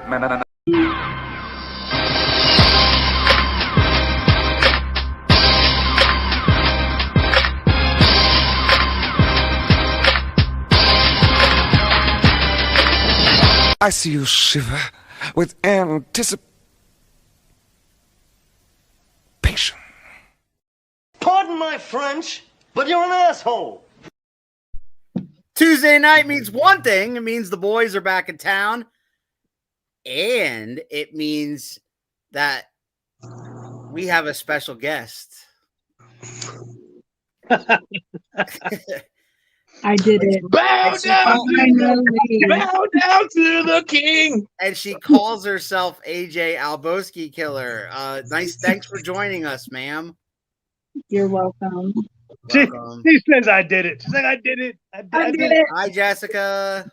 I see you shiver with anticipation. Pardon my French, but you're an asshole. Tuesday night means one thing. It means the boys are back in town. And it means that we have a special guest. I did it. Bow down to the king. And she calls herself AJ Alboski Killer. Thanks for joining us, ma'am. You're welcome. She says I did it. She's like, I did it. I did it. Hi, Jessica.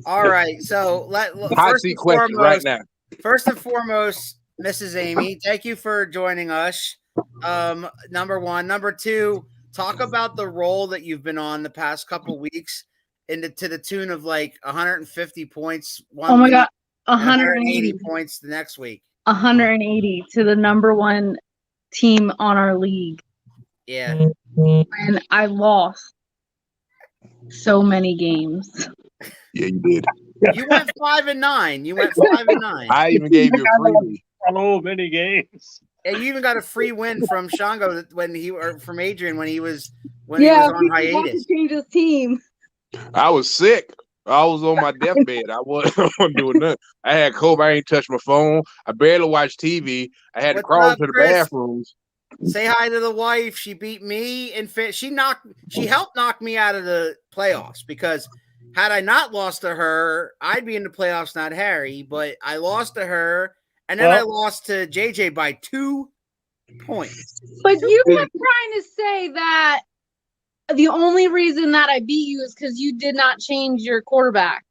All right. So Hot seat question right now. First and foremost, Mrs. Amy, thank you for joining us. Number one. Number two, talk about the role that you've been on the past couple weeks to the tune of like 150 points. Oh my God. 180 points the next week. 180 to the number one team on our league. Yeah. And I lost so many games. Yeah, you did. You went 5-9. You went 5-9. I even gave you a freebie. So many games. And you even got a free win from Shango from Adrian when he was on hiatus. Change his team. I was sick. I was on my deathbed. I wasn't doing nothing. I had COVID. I ain't touched my phone. I barely watched TV. I had to crawl into the bathrooms. Say hi to the wife. She beat me and she helped knock me out of the playoffs because had I not lost to her, I'd be in the playoffs, not Harry. But I lost to her, and then I lost to JJ by 2 points. But you kept trying to say that the only reason that I beat you is because you did not change your quarterback.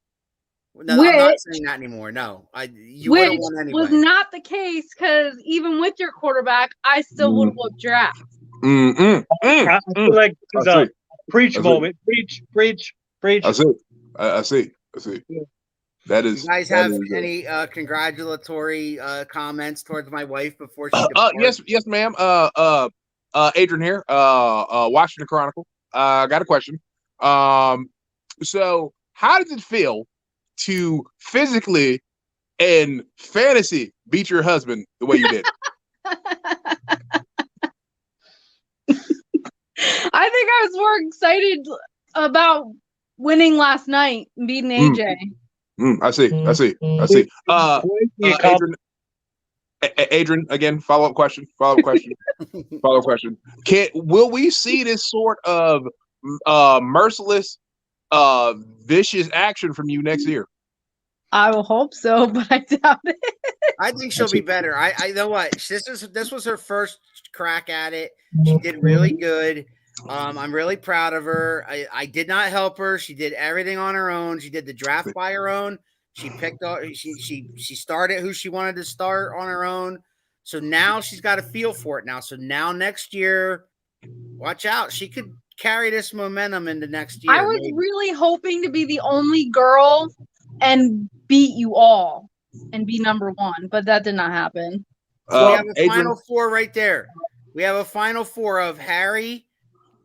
No, I'm not saying that anymore. No, you would have won anyway. Was not the case because even with your quarterback, I still would have whooped your ass. I feel like it's a preach moment. Preach. I see. That is. You guys have any congratulatory comments towards my wife before she departs? Yes, ma'am. Adrian here. Washington Chronicle. Got a question. So how does it feel to physically and fantasy beat your husband the way you did? I think I was more excited about winning last night and beating AJ. I see. Adrian, again, follow-up question. Will we see this sort of merciless, vicious action from you next year? I will hope so, but I doubt it. I think she'll be better. I know what this was her first crack at it. She did really good. I'm really proud of her. I did not help her. She did everything on her own. She did the draft by her own. She picked up. She started who she wanted to start on her own. So now she's got a feel for it now. So now next year, watch out. She could carry this momentum into next year. I was really hoping to be the only girl and beat you all and be number one, but that did not happen. We have a final four right there. We have a final four of Harry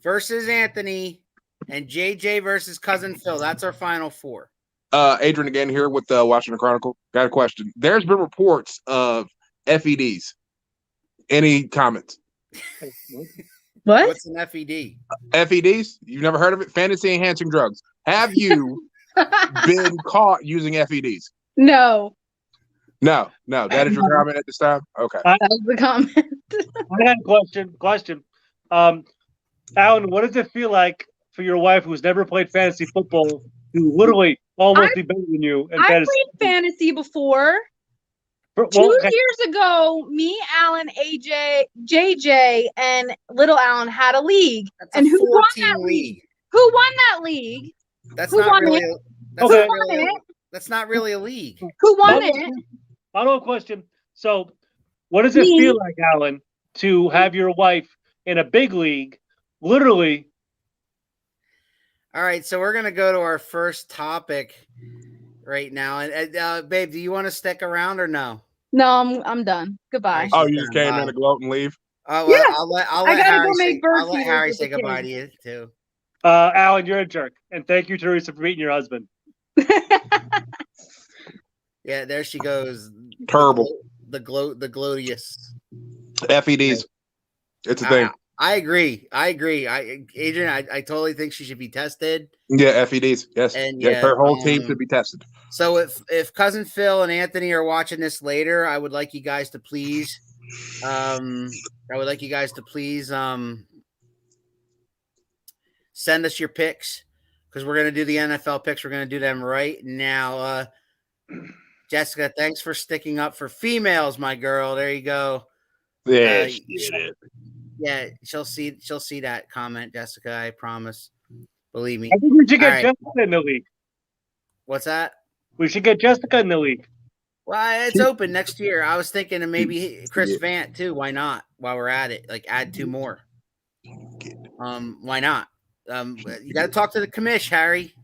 versus Anthony and JJ versus Cousin Phil. That's our final four. Adrian again here with the Washington Chronicle. Got a question. There's been reports of FEDs. Any comments? What? What's an FED? FEDs? You've never heard of it? Fantasy enhancing drugs. Have you been caught using FEDs? No. No. That is your comment at this time? Okay. That was the comment. I had a question. Alan, what does it feel like for your wife who's never played fantasy football to literally almost be better than you? I played fantasy before. 2 years ago, me, Alan, AJ, JJ, and little Alan had a league. And who won that league? Who won that league? That's who not won really. it? That's, Who not won really it? That's not really a league. Who won it? Follow-up question. So, what does it feel like, Alan, to have your wife in a big league, literally? All right, so we're gonna go to our first topic. right now. And babe, do you want to stick around or no? No, I'm done. Goodbye. Oh, you just came in to gloat and leave? Oh, Yeah. I'll let I gotta Harry go say, make bird I'll let feeders Harry with say the goodbye to kids. you too. Alan, you're a jerk, and thank you, Teresa, for meeting your husband. Yeah, there she goes. Terrible. The gloatious. FEDs. It's a thing. I agree. Adrian, I totally think she should be tested. Yeah, FEDs. Yes. And yes, her whole team should be tested. So if cousin Phil and Anthony are watching this later, I would like you guys to please send us your picks, because we're going to do the NFL picks. We're going to do them right now. Jessica, thanks for sticking up for females, my girl. There you go. Yeah, yeah, she'll see that comment, Jessica. I promise. Believe me. I think we should get All right. Jessica in the league. What's that? We should get Jessica in the league. Well, it's open next year. I was thinking of maybe Chris Vant too. Why not? While we're at it, like add 2 more. Why not? You got to talk to the commish, Harry.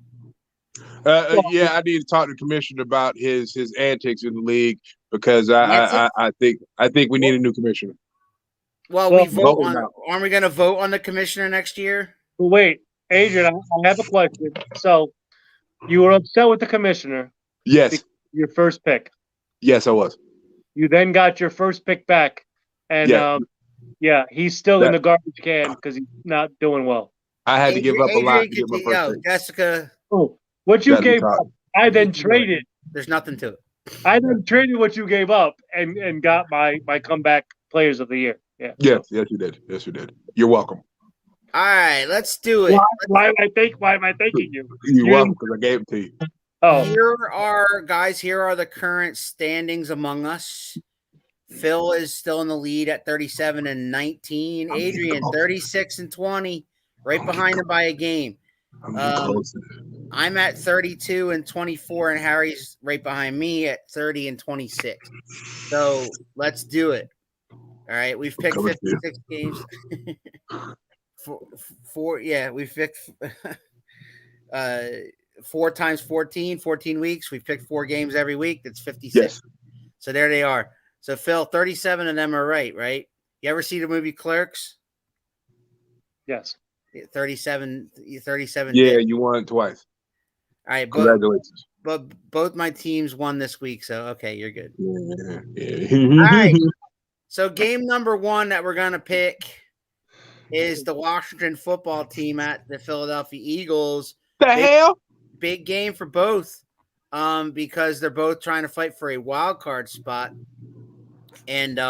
Yeah, I need to talk to the commissioner about his antics in the league, because I think we need a new commissioner. Well, we vote on. Aren't we going to vote on the commissioner next year? Wait, Adrian, I have a question. So, you were upset with the commissioner. Yes. Your first pick. Yes, I was. You then got your first pick back, and he's still in the garbage can because he's not doing well. I had to give up a lot to get my first pick. Jessica. Oh, what you gave up, I then traded. There's nothing to it. I then traded what you gave up and got my comeback players of the year. Yeah. Yes, you did. Yes, you did. You're welcome. All right, let's do it. Why am I thanking you? You're welcome, because I gave it to you. Oh. Here are the current standings among us. Phil is still in the lead at 37-19. Adrian 36-20, right behind him by a game. I'm at 32-24, and Harry's right behind me at 30-26. So let's do it. All right, we've picked 56 games. We've picked 4 times 14 weeks. We've picked 4 games every week. That's 56. Yes. So there they are. So Phil, 37 of them are right? You ever see the movie Clerks? Yes. 37. Yeah, you won twice. All right, congratulations. But both my teams won this week, so okay, you're good. Yeah. All right. So game number 1 that we're gonna pick is the Washington football team at the Philadelphia Eagles. Hell? Big game for both, because they're both trying to fight for a wild card spot. And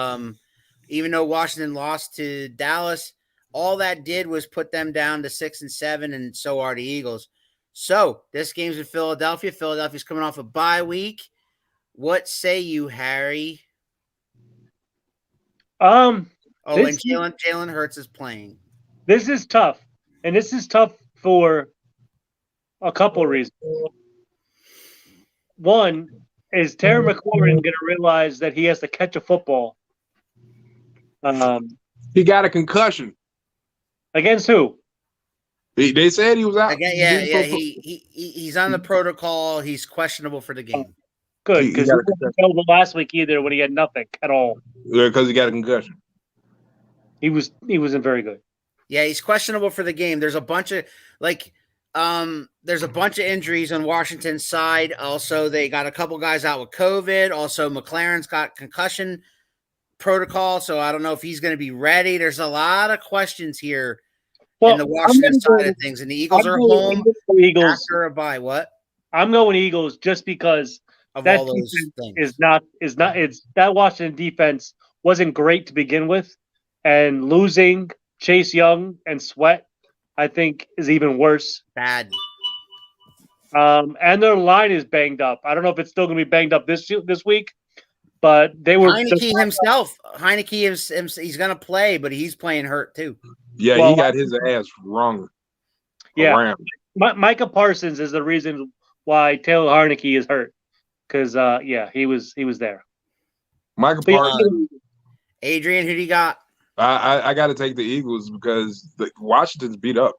even though Washington lost to Dallas, all that did was put them down to 6-7, and so are the Eagles. So this game's in Philadelphia. Philadelphia's coming off a bye week. What say you, Harry? And Jalen Hurts is playing. This is tough, and this is tough for a couple reasons. One is Terry McLaurin going to realize that he has to catch a football. He got a concussion. Against who? They said he was out. He's on the protocol. He's questionable for the game. Good, because he wasn't available last week either when he had nothing at all. Yeah, because he got a concussion. He wasn't very good. Yeah, he's questionable for the game. There's a bunch of injuries on Washington's side. Also, they got a couple guys out with COVID. Also, McLaren's got concussion protocol, so I don't know if he's going to be ready. There's a lot of questions here in the Washington side of things, and the Eagles are home after a bye. What? I'm going Eagles just because of that all those things. That Washington defense wasn't great to begin with, and losing Chase Young and Sweat, I think, is even worse. Bad. And their line is banged up. I don't know if it's still going to be banged up this week, but they were. Heineke himself. He's going to play, but he's playing hurt too. Yeah, he got his ass wrong. Yeah, Micah Parsons is the reason why Taylor Heineke is hurt, because he was there. Micah Parsons. Adrian, who do you got? I got to take the Eagles because Washington's beat up.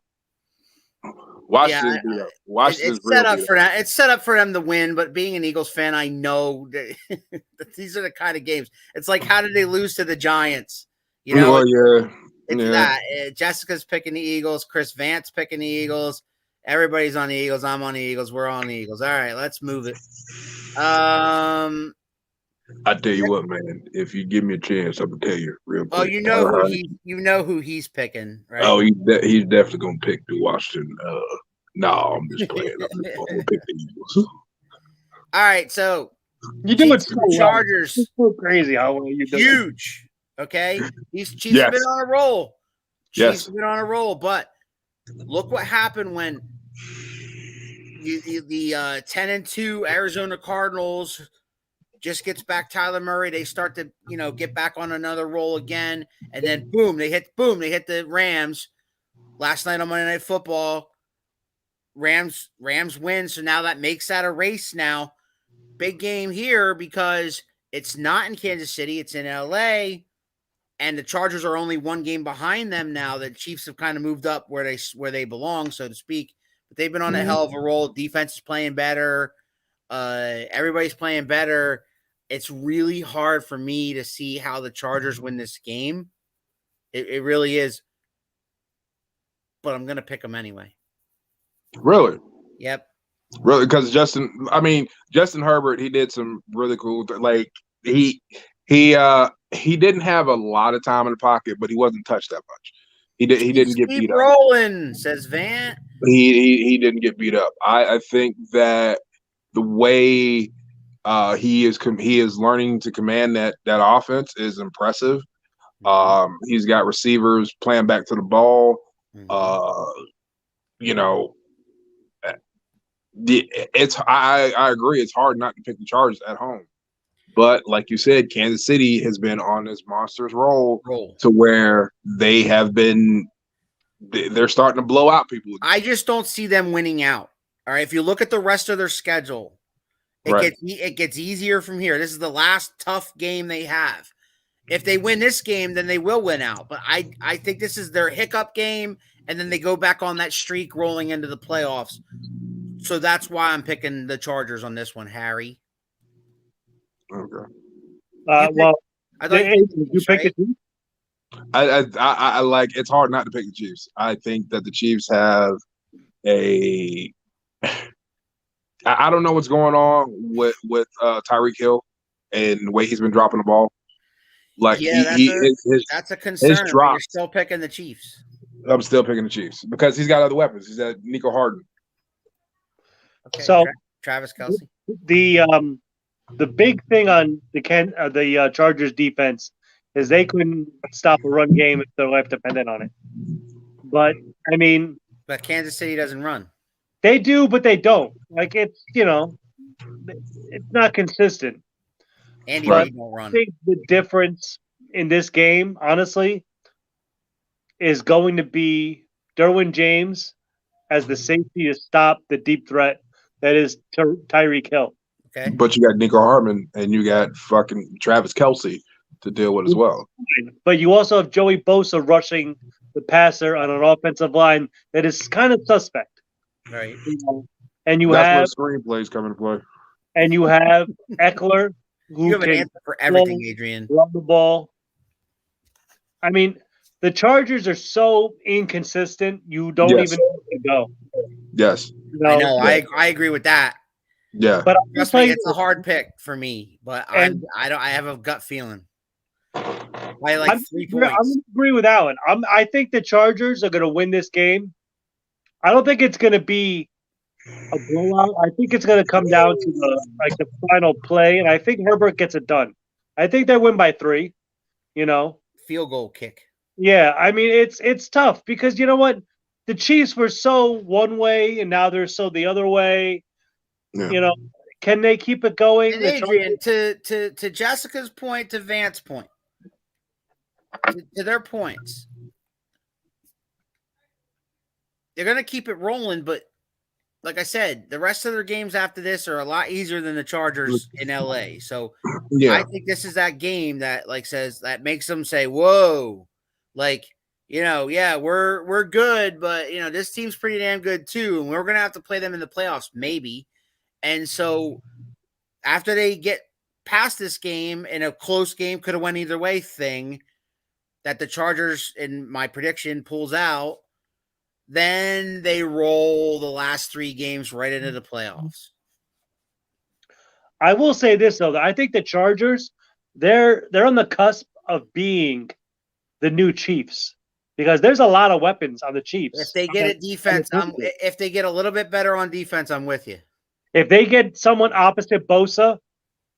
Watch this video. Watch this. It's set up for that. It's set up for them to win. But being an Eagles fan, I know that these are the kind of games. It's like, how did they lose to the Giants? You know, it's that. Jessica's picking the Eagles. Chris Vance picking the Eagles. Everybody's on the Eagles. I'm on the Eagles. We're on the Eagles. All right, let's move it. I tell you what, man. If you give me a chance, I'm gonna tell you real quick. Oh, you know who he's picking, right? Oh, he's definitely gonna pick the Washington. No, I'm just playing. I'm gonna pick the Eagles. All right, so you do it so Chargers. It's so crazy how well you do. Huge. Okay, these Chiefs have been on a roll. Chiefs have been on a roll, but look what happened when the 10-2 Arizona Cardinals just gets back Tyler Murray. They start to, get back on another roll again. And then they hit the Rams last night on Monday Night Football. Rams win. So now that makes that a race now. Big game here because it's not in Kansas City. It's in LA. And the Chargers are only one game behind them now. The Chiefs have kind of moved up where they belong, so to speak. But they've been on a hell of a roll. Defense is playing better. Everybody's playing better. It's really hard for me to see how the Chargers win this game. It really is. But I'm going to pick them anyway. Really? Yep. Really? Because Justin Herbert, he did some really cool like he didn't have a lot of time in the pocket, but he wasn't touched that much. He didn't get beat up. Keep rolling, says Vant. He didn't get beat up. I think that the way he is learning to command that offense is impressive. He's got receivers playing back to the ball. I agree. It's hard not to pick the Chargers at home, but like you said, Kansas City has been on this monsters roll to where they're starting to blow out people. I just don't see them winning out. All right, if you look at the rest of their schedule, it gets easier from here. This is the last tough game they have. If they win this game, then they will win out. But I think this is their hiccup game, and then they go back on that streak rolling into the playoffs. So that's why I'm picking the Chargers on this one, Harry. Okay. You pick it. I like. It's hard not to pick the Chiefs. I think that the Chiefs have a. I don't know what's going on with Tyreek Hill and the way he's been dropping the ball. Like that's a concern. You're still picking the Chiefs. I'm still picking the Chiefs because he's got other weapons. He's got Nico Harden. Okay, so Travis Kelce. The big thing on the Chargers defense is they couldn't stop a run game if their life depended on it. But Kansas City doesn't run. They do, but they don't. Like it's not consistent. Andy Reid won't run. I think the difference in this game, honestly, is going to be Derwin James as the safety to stop the deep threat that is Tyreek Hill. Okay. But you got Nico Hartman and you got fucking Travis Kelce to deal with as well. But you also have Joey Bosa rushing the passer on an offensive line that is kind of suspect. Right. And that's where screenplays come into play. And you have Eckler, who you have an answer for everything, Adrian. Run the ball. The Chargers are so inconsistent, you don't even know where to go. Yes. I know. I agree with that. Yeah. But trust me, it's a hard pick for me. But I have a gut feeling. By 3 points. I'm going to agree with Alan. I think the Chargers are going to win this game. I don't think it's going to be a blowout. I think it's going to come down to the final play, and I think Herbert gets it done. I think they win by 3. Field goal kick. Yeah, it's tough because you know what? The Chiefs were so one way, and now they're so the other way. Yeah. Can they keep it going? And Adrian, to Jessica's point, to Vance's point, to their points, they're going to keep it rolling, but like I said, the rest of their games after this are a lot easier than the Chargers in LA. So I think this is that game that says that makes them say, whoa, Yeah, we're good, but this team's pretty damn good too, and we're gonna have to play them in the playoffs, maybe. And so after they get past this game in a close game, could have went either way thing, that the Chargers, in my prediction, pulls out, then they roll the last 3 games right into the playoffs. I will say this though, that I think the Chargers, they're on the cusp of being the new Chiefs because there's a lot of weapons on the Chiefs. If they get a defense, if they get a little bit better on defense, I'm with you. If they get someone opposite Bosa,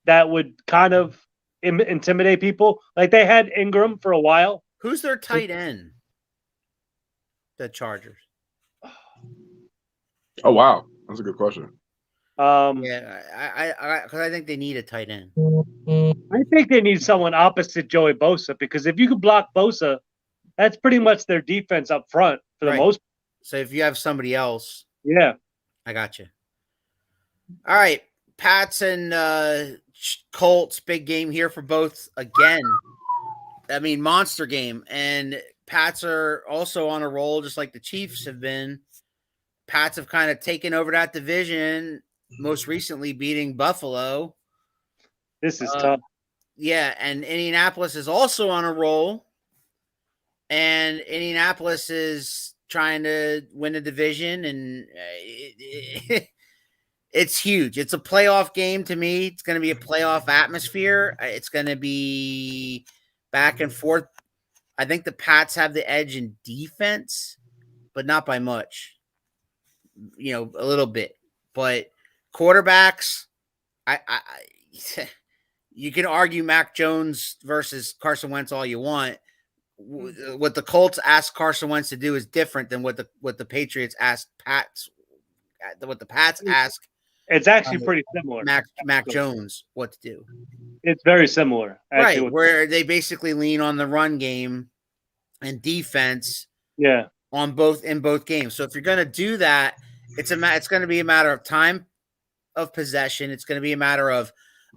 that would kind of intimidate people. Like they had Ingram for a while. Who's their tight end? The Chargers. Oh wow, that's a good question. Yeah, because I think they need a tight end. I think they need someone opposite Joey Bosa because if you could block Bosa, that's pretty much their defense up front for the most part. So if you have somebody else, yeah, I got you. All right, Pats and Colts, big game here for both again. I mean, monster game, and Pats are also on a roll, just like the Chiefs have been. Pats have kind of taken over that division, most recently beating Buffalo. This is tough. Yeah, and Indianapolis is also on a roll, and Indianapolis is trying to win the division, and it's huge. It's a playoff game to me. It's going to be a playoff atmosphere. It's going to be back and forth. I think the Pats have the edge in defense, but not by much. A little bit. But quarterbacks, you can argue Mac Jones versus Carson Wentz all you want. What the Colts asked Carson Wentz to do is different than what the Patriots asked Pats. What the Pats ask. It's actually pretty similar. Mac Jones, what to do. It's very similar. Actually, right, where they basically lean on the run game and defense. Yeah. In both games. So if you're going to do that, it's going to be a matter of time of possession. It's going to be a matter of,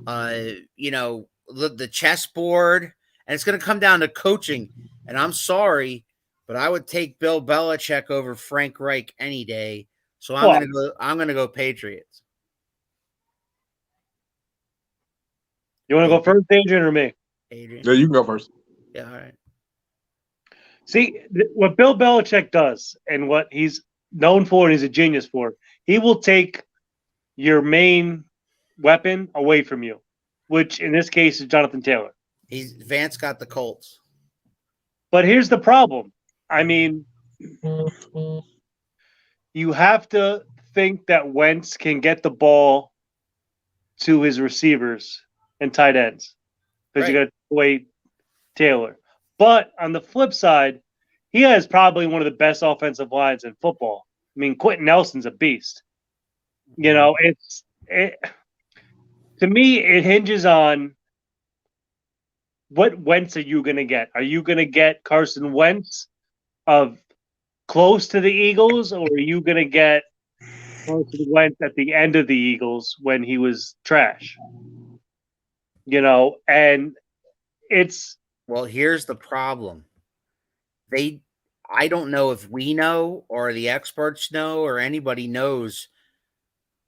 the chessboard, and it's going to come down to coaching. And I'm sorry, but I would take Bill Belichick over Frank Reich any day. So I'm going to go Patriots. You want to go first, Adrian, or me? Adrian. Yeah, you can go first. Yeah, all right. See, what Bill Belichick does and what he's known for and he's a genius for, he will take your main weapon away from you, which in this case is Jonathan Taylor. Vance got the Colts. But here's the problem. I mean, you have to think that Wentz can get the ball to his receivers and tight ends because you got to wait Taylor. But on the flip side, he has probably one of the best offensive lines in football. I mean, Quentin Nelson's a beast. To me, it hinges on what Wentz are you going to get? Are you going to get Carson Wentz of close to the Eagles, or are you going to get Carson Wentz at the end of the Eagles when he was trash? And it's... Well, here's the problem. I don't know if we know or the experts know or anybody knows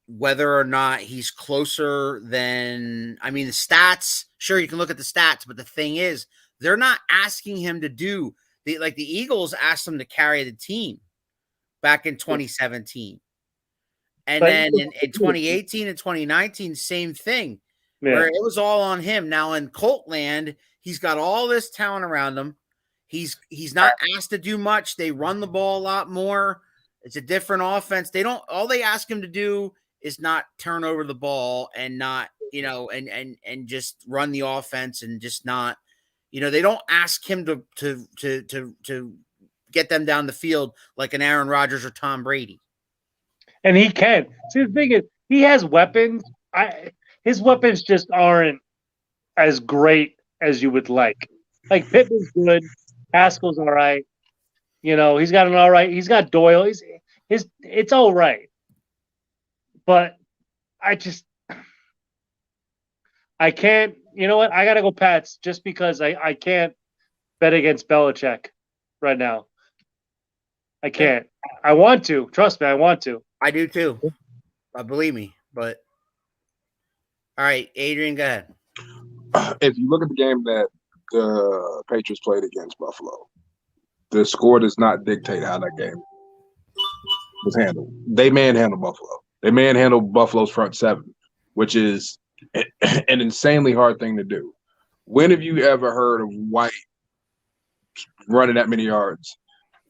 whether or not he's closer than, the stats. Sure, you can look at the stats, but the thing is, they're not asking him to do the Eagles asked him to carry the team back in 2017. And then in 2018 and 2019, same thing. Yeah. Where it was all on him. Now in Colt land, he's got all this talent around him. He's not asked to do much. They run the ball a lot more. It's a different offense. All they ask him to do is not turn over the ball and not, and just run the offense and just not, they don't ask him to get them down the field like an Aaron Rodgers or Tom Brady. And he can. See, the thing is, he has weapons. His weapons just aren't as great as you would like. Like Pittman's good, Haskell's all right. He's got an all right. He's got Doyle. It's all right. But I can't. You know what? I gotta go Pats just because I can't bet against Belichick. right now. I can't. I want to. Trust me, I want to. I do too. Believe me. But all right, Adrian, go ahead. If you look at the game that the Patriots played against Buffalo, the score does not dictate how that game was handled. They manhandled Buffalo. They manhandled Buffalo's front seven, which is an insanely hard thing to do. When have you ever heard of White running that many yards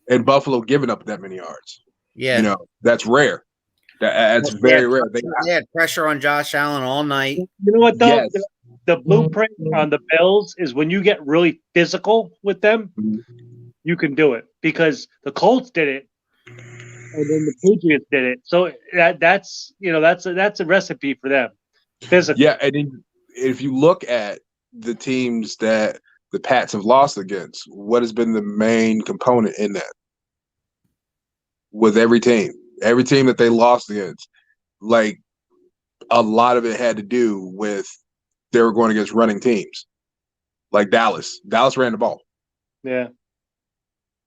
and Buffalo giving up that many yards? Yeah. You know, that's rare. That's very rare. They had pressure on Josh Allen all night. You know what, though? Yes. The blueprint on the Bills is when you get really physical with them, you can do it. Because the Colts did it, and then the Patriots did it. So that's a recipe for them. Physical. Yeah, and then if you look at the teams that the Pats have lost against, what has been the main component in that? With every team that they lost against, like a lot of it had to do with they were going against running teams, like Dallas. Dallas ran the ball. Yeah.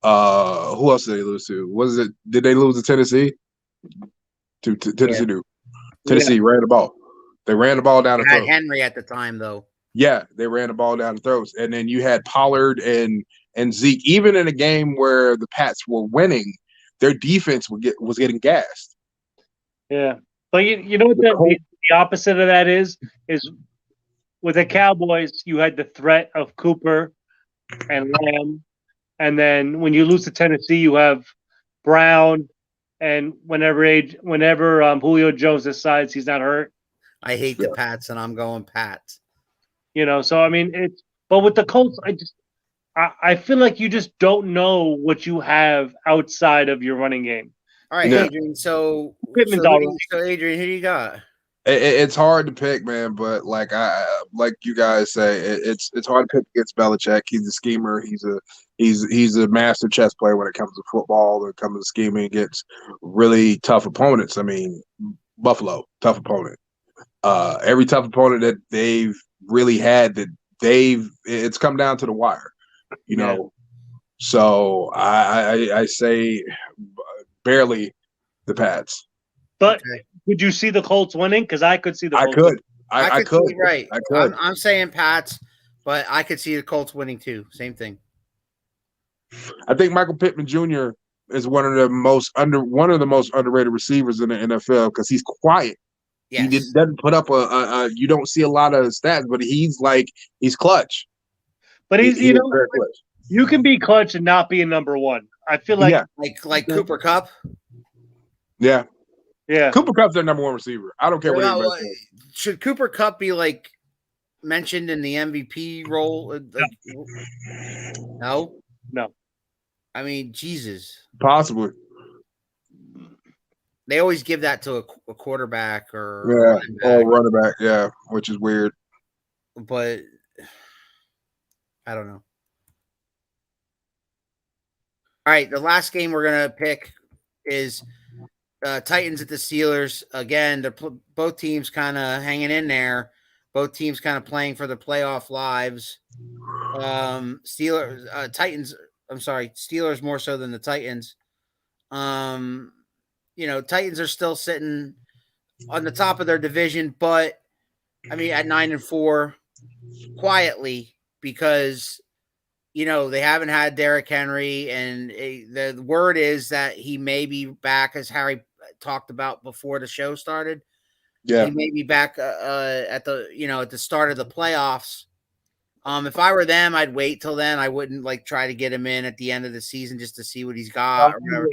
Who else did they lose to? Did they lose to Tennessee? To Tennessee, Tennessee ran the ball. They ran the ball down the throat. Henry at the time, though. Yeah, they ran the ball down the throats, and then you had Pollard and Zeke. Even in a game where the Pats were winning, their defense was getting gassed. Yeah, but you know what the opposite of that is with the Cowboys, you had the threat of Cooper and Lamb, and then when you lose to Tennessee, you have Brown, and whenever Julio Jones decides he's not hurt. I hate the Pats, and I'm going Pats. You know, so I mean, but with the Colts, I feel like you just don't know what you have outside of your running game. All right, Adrian. So Adrian, who do you got? It's hard to pick, man. But like you guys say, it's hard to pick against Belichick. He's a schemer. He's a master chess player when it comes to football. When it comes to scheming, against really tough opponents. I mean, Buffalo, tough opponent. Every tough opponent that they've really had, it's come down to the wire. You know, so I say barely the Pats. But could you see the Colts winning? Because I could see the Colts. I could. See, right. I could. I'm saying Pats, but I could see the Colts winning too. Same thing. I think Michael Pittman Jr. is one of the most underrated receivers in the NFL because he's quiet. Yes. He doesn't put up you don't see a lot of stats, but he's clutch. But he's very clutch. You can be clutch and not be a number one. I feel like like Cooper Kupp. Yeah. Yeah. Cooper Kupp's their number one receiver. I don't care what anybody says. Should Cooper Kupp be mentioned in the MVP role? No. I mean, Jesus. Possibly. They always give that to a quarterback or running back, which is weird. But I don't know. All right, the last game we're gonna pick is Titans at the Steelers. Again, they're both teams kind of hanging in there. Both teams kind of playing for the playoff lives. Steelers more so than the Titans. Titans are still sitting on the top of their division, but I mean at 9-4 quietly because they haven't had Derrick Henry, and the word is that he may be back, as Harry talked about before the show started. Yeah, he may be back at the start of the playoffs. If I were them, I'd wait till then. I wouldn't try to get him in at the end of the season just to see what he's got or whatever.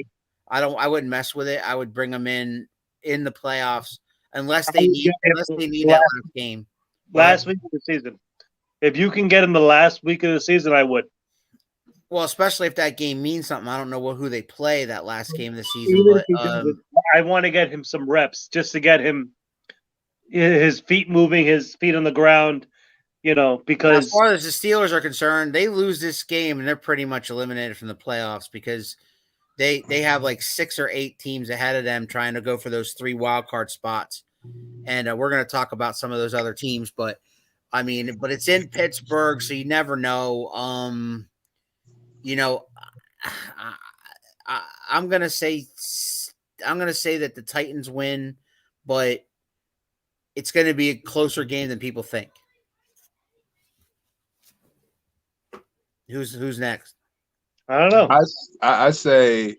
I wouldn't mess with it. I would bring him in the playoffs unless they need that last game. Last week of the season. If you can get him the last week of the season, I would. Well, especially if that game means something. I don't know who they play that last game of the season. But, I want to get him some reps just to get him his feet moving, his feet on the ground, because as far as the Steelers are concerned, they lose this game and they're pretty much eliminated from the playoffs because they have 6 or 8 teams ahead of them trying to go for those 3 wild card spots. And we're going to talk about some of those other teams, but it's in Pittsburgh, so you never know. I'm gonna say that the Titans win, but it's going to be a closer game than people think. Who's next? I don't know. I say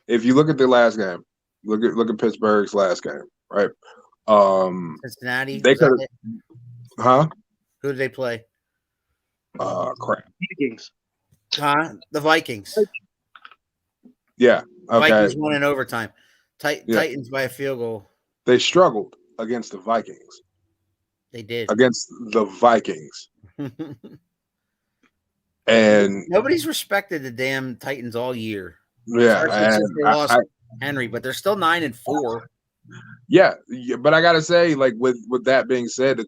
if you look at the last game, look at Pittsburgh's last game, right? Cincinnati. They could, huh? Who did they play? Crap. Vikings. Huh? The Vikings. Yeah. Okay. Vikings won in overtime. Titans by a field goal. They struggled against the Vikings. They did. Against the Vikings. And nobody's respected the damn Titans all year. Yeah, since they lost Henry, but they're still 9-4. Yeah, but I gotta say, like with that being said,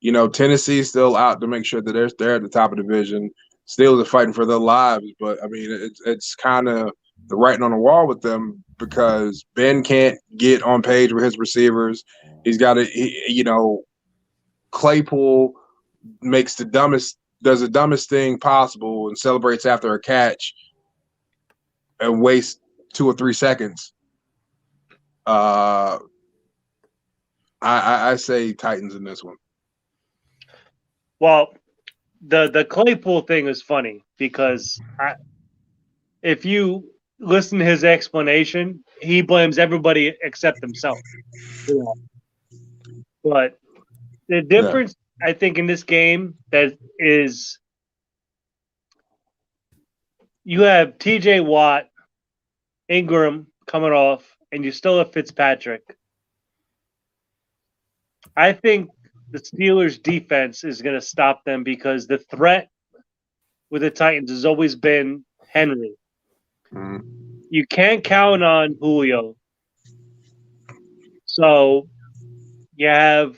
you know, Tennessee's still out to make sure that they're at the top of the division. Steelers are fighting for their lives, but I mean, it's kind of the writing on the wall with them because Ben can't get on page with his receivers. He's got Claypool does the dumbest thing possible and celebrates after a catch and wastes 2 or 3 seconds. I say Titans in this one. Well, the Claypool thing is funny because if you listen to his explanation, he blames everybody except himself. Yeah. But the difference, I think, in this game that is you have TJ Watt, Ingram coming off, and you still have Fitzpatrick. I think the Steelers' defense is going to stop them because the threat with the Titans has always been Henry. Mm-hmm. You can't count on Julio. So you have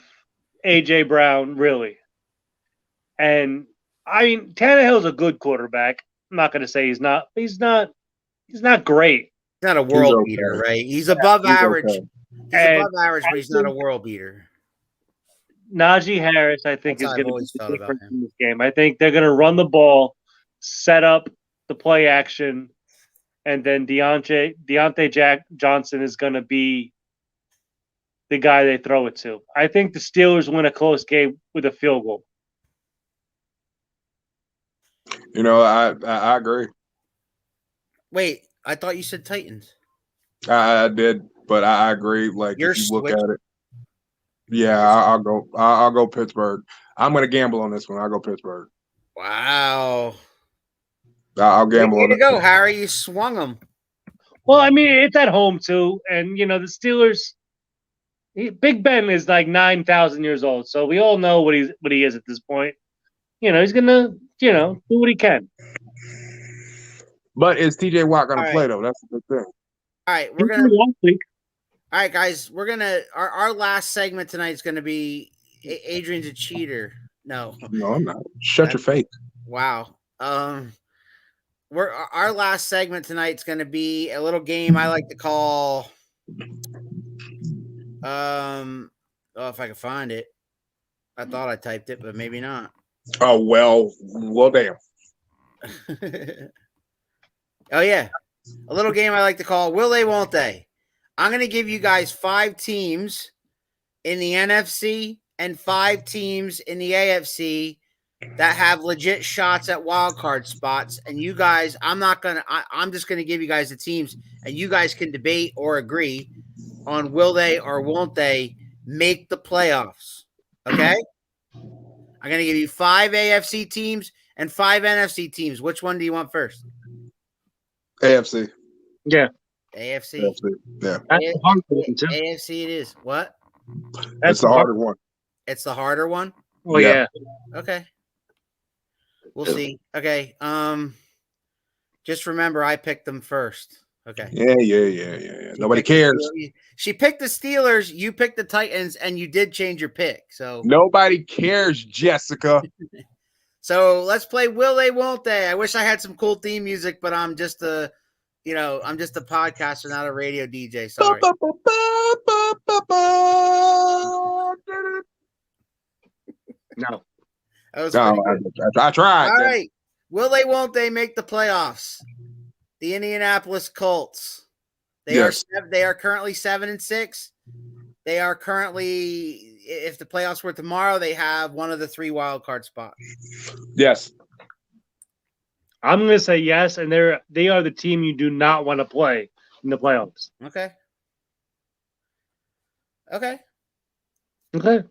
A.J. Brown, really. And, I mean, Tannehill's a good quarterback. I'm not going to say he's not. He's not great. He's not a world beater, right? He's above average. Okay. He's above average, but he's not a world beater. Najee Harris, I think, is going to be the difference in this game. I think they're going to run the ball, set up the play action, and then Deontay Jack Johnson is going to be the guy they throw it to. I think the Steelers win a close game with a field goal. You know, I agree. Wait, I thought you said Titans. I did, but I agree. Like, if you look at it. Yeah, I'll go Pittsburgh. I'm going to gamble on this one. I'll go Pittsburgh. Wow. I'll gamble on it. Way to go, Harry. You swung them. Well, I mean, it's at home, too. And, you know, the Steelers, Big Ben is like 9,000 years old. So we all know what he is at this point. You know, he's going to, do what he can. But is TJ Watt going to play, though? That's the big thing. All right, we're going to. All right, guys, we're going to – our last segment tonight is going to be Adrian's a cheater. No, I'm not. Shut your face. Wow. Our last segment tonight is going to be a little game I like to call if I can find it. I thought I typed it, but maybe not. Oh, well, damn. Oh, yeah. A little game I like to call Will They, Won't They? I'm going to give you guys 5 teams in the NFC and 5 teams in the AFC that have legit shots at wild card spots. And you guys, I'm just going to give you guys the teams, and you guys can debate or agree on will they or won't they make the playoffs. Okay? I'm going to give you 5 AFC teams and 5 NFC teams. Which one do you want first? AFC. Yeah. AFC. Yeah. That's the hard one, too. AFC it is. What? That's the harder one. It's the harder one? Oh, yeah. Okay. We'll see. Okay. Just remember I picked them first. Okay. Yeah. Nobody cares. She picked the Steelers, you picked the Titans, and you did change your pick. So nobody cares, Jessica. So let's play Will They, Won't They? I wish I had some cool theme music, but I'm just a podcaster, not a radio DJ. Sorry. No. I tried. All right. Will they, won't they make the playoffs? The Indianapolis Colts. Yes. They are currently 7-6. They are currently, if the playoffs were tomorrow, they have one of the 3 wild card spots. Yes. I'm going to say yes, and they are the team you do not want to play in the playoffs. Okay. Okay. Okay.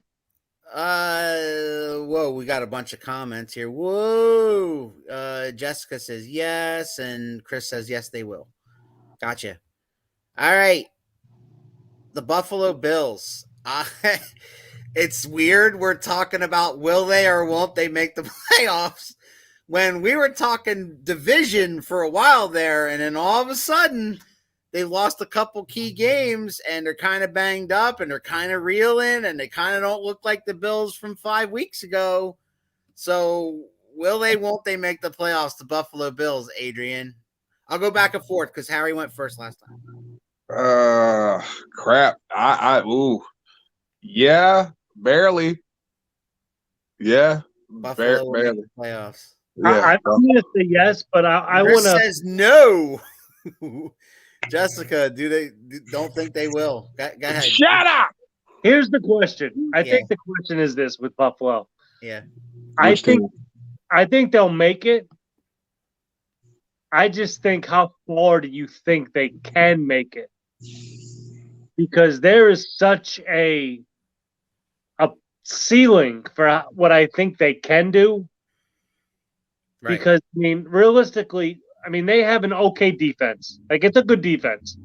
Whoa, we got a bunch of comments here. Whoa. Jessica says yes, and Chris says yes, they will. Gotcha. All right. The Buffalo Bills. It's weird. We're talking about will they or won't they make the playoffs when we were talking division for a while there, and then all of a sudden they lost a couple key games and they're kind of banged up and they're kind of reeling and they kind of don't look like the Bills from 5 weeks ago. So will they, won't they make the playoffs, the Buffalo Bills, Adrian? I'll go back and forth because Harry went first last time. Crap. Yeah, barely. Yeah, Buffalo will barely. make the playoffs. Yeah, I'm going to say yes, but I want Chris to. says no. Jessica, don't think they will. Go ahead. Shut up. Here's the question. I think the question is this with Buffalo. Yeah. I think they'll make it. I just think, how far do you think they can make it? Because there is such a ceiling for what I think they can do. Right. Because, I mean, realistically, they have an okay defense. Like, it's a good defense.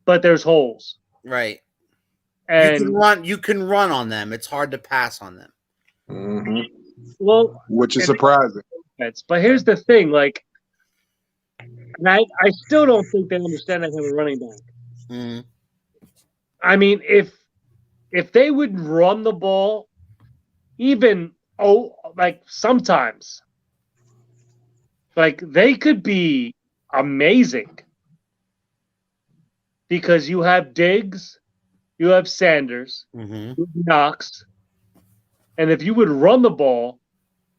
But there's holes. Right. And you can run on them. It's hard to pass on them. Mm-hmm. Well, which is surprising. But here's the thing, like, and I still don't think they understand that have a running back. Mm-hmm. I mean, if they would run the ball, even like sometimes, like they could be amazing because you have Diggs, you have Sanders, Mm-hmm. you have Knox, and if you would run the ball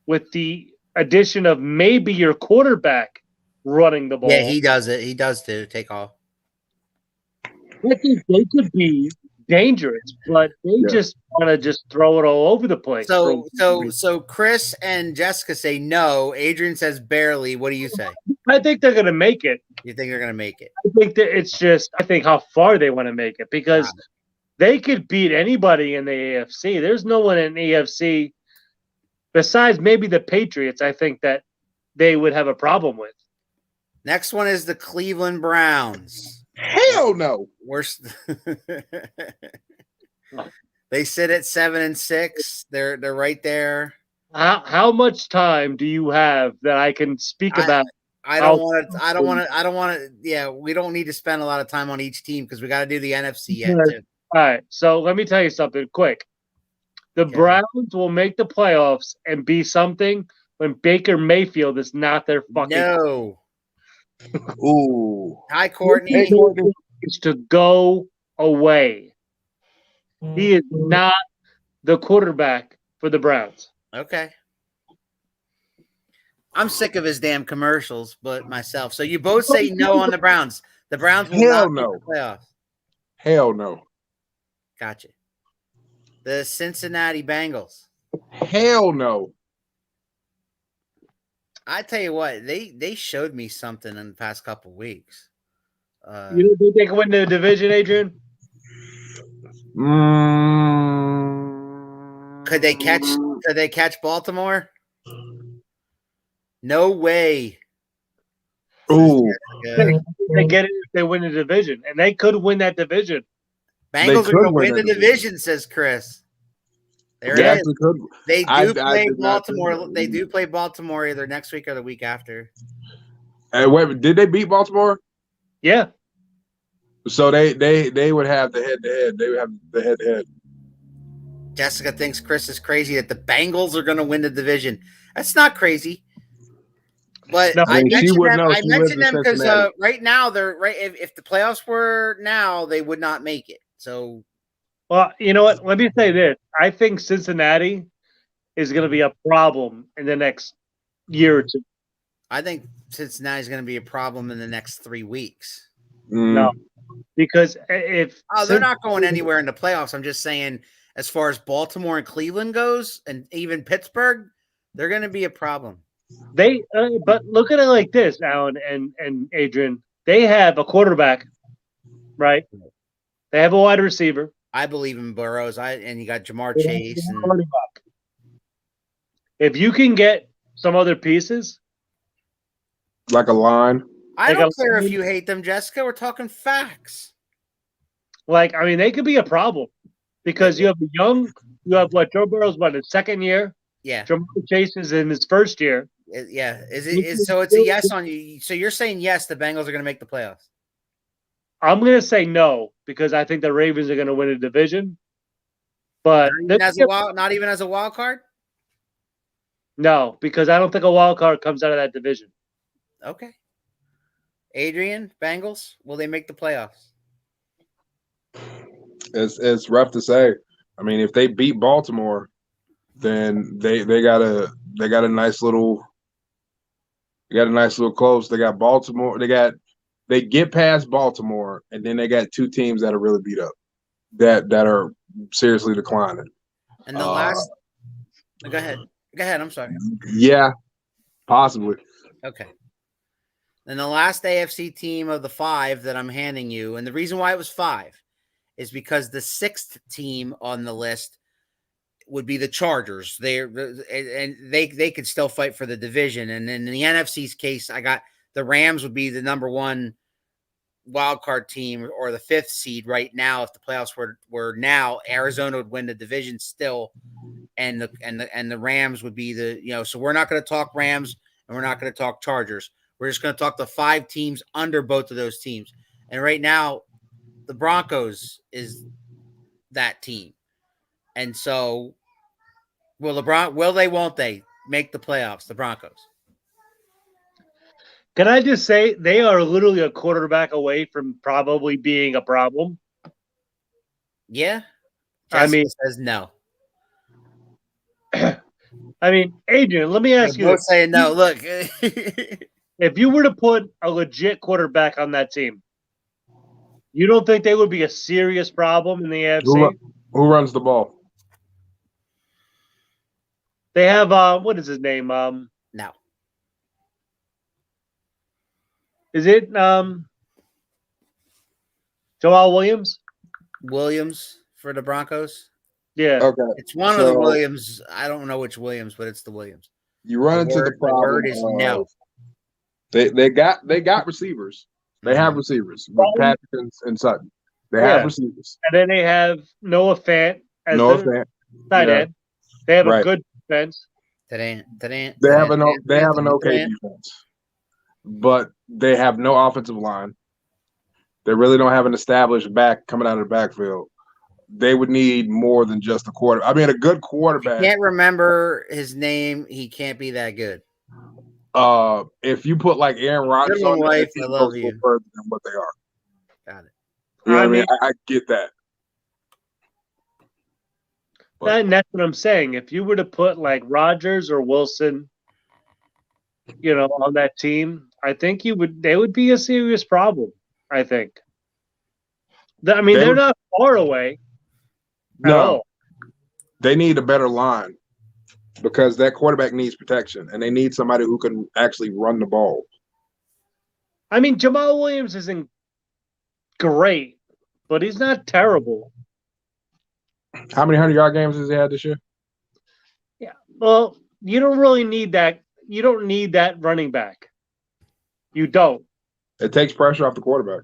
with the addition of maybe your quarterback running the ball, Yeah, he does it. He does too. Take off. I think they could be dangerous, but they just want to just throw it all over the place. So Chris and Jessica say no. Adrian says barely. What do you say? I think they're going to make it. You think they're going to make it? I think that it's just, I think how far they want to make it because they could beat anybody in the AFC. There's no one in the AFC besides maybe the Patriots, I think that they would have a problem with. Next one is the Cleveland Browns. Hell no. They sit at 7-6. They're right there. How much time do you have that I can speak about? I don't want to. Yeah, we don't need to spend a lot of time on each team because we got to do the NFC yet. Too. All right. So let me tell you something quick. The Browns will make the playoffs and be something when Baker Mayfield is not their fucking. No. Ooh. Hi, Courtney. Is to go away. He is not the quarterback for the Browns. Okay. I'm sick of his damn commercials, but myself. So you both say no on the Browns. The Browns will not make the playoffs. Hell no. Gotcha. The Cincinnati Bengals. Hell no. I tell you what, they showed me something in the past couple weeks. You don't think they can win the division, Adrian? Could they catch Baltimore? No way. Ooh. They get it if they win the division, and they could win that division. Bengals are going to win the division, says Chris. There it is. They do play Baltimore. They do play Baltimore either next week or the week after. Hey, wait, did they beat Baltimore? Yeah. So they would have the head-to-head. They would have the head-to-head. Jessica thinks Chris is crazy that the Bengals are going to win the division. That's not crazy. But no, I mentioned them because right now they're right. If the playoffs were now, they would not make it. So, well, you know what? Let me say this: I think Cincinnati is going to be a problem in the next year or two. I think Cincinnati's going to be a problem in the next 3 weeks. No, because if they're not going anywhere in the playoffs. I'm just saying, as far as Baltimore and Cleveland goes, and even Pittsburgh, they're going to be a problem. But look at it like this, Alan and Adrian. They have a quarterback, right? They have a wide receiver. I believe in Burrows. And you got Jamar Chase. If you can get some other pieces, like a line. I don't care if you hate them, Jessica. We're talking facts. They could be a problem because you have Joe Burrow's his second year. Yeah. Jamar Chase is in his first year. Yeah. So it's a yes on you. So you're saying yes, the Bengals are going to make the playoffs. I'm going to say no because I think the Ravens are going to win a division. But not even as a wild card? No, because I don't think a wild card comes out of that division. Okay. Adrian, Bengals, will they make the playoffs? It's rough to say. I mean, if they beat Baltimore, then they got a nice little close. They got Baltimore. They get past Baltimore, and then they got 2 teams that are really beat up, that are seriously declining. And the last, go ahead. I'm sorry. Yeah, possibly. Okay. And the last AFC team of the 5 that I'm handing you, and the reason why it was 5 is because the 6th team on the list would be the Chargers. They could still fight for the division. And in the NFC's case, I got the Rams would be the number 1 wild card team or the 5th seed right now. If the playoffs were now, Arizona would win the division still, and the Rams would be so we're not going to talk Rams and we're not going to talk Chargers. We're just going to talk the 5 teams under both of those teams. And right now, the Broncos is that team. And so, won't they make the playoffs, the Broncos? Can I just say they are literally a quarterback away from probably being a problem? Yeah. Jessica says no. Adrian, let me ask you. Both saying no. Look. If you were to put a legit quarterback on that team, you don't think they would be a serious problem in the AFC? Who runs the ball? They have what is his name? No. Is it Joel Williams? Williams for the Broncos? Yeah. Okay. It's one of the Williams. I don't know which Williams, but it's the Williams. You run into the problem. The word is no. They got receivers. They have receivers with Patrick and Sutton. They have receivers. And then they have Noah Fant as tight end. They have a good defense. They have an okay defense. But they have no offensive line. They really don't have an established back coming out of the backfield. They would need more than just a quarterback. I mean, a good quarterback. I can't remember his name. He can't be that good. If you put like Aaron Rodgers on life, I love you. Further than what they are. Got it. You know what I mean? I get that. And that's what I'm saying. If you were to put like Rodgers or Wilson, on that team, I think they would be a serious problem. I think. They're not far away. No, they need a better line because that quarterback needs protection, and they need somebody who can actually run the ball. Jamal Williams isn't great, but he's not terrible. How many 100-yard games has he had this year? Yeah, well, you don't really need that. You don't need that running back. You don't. It takes pressure off the quarterback.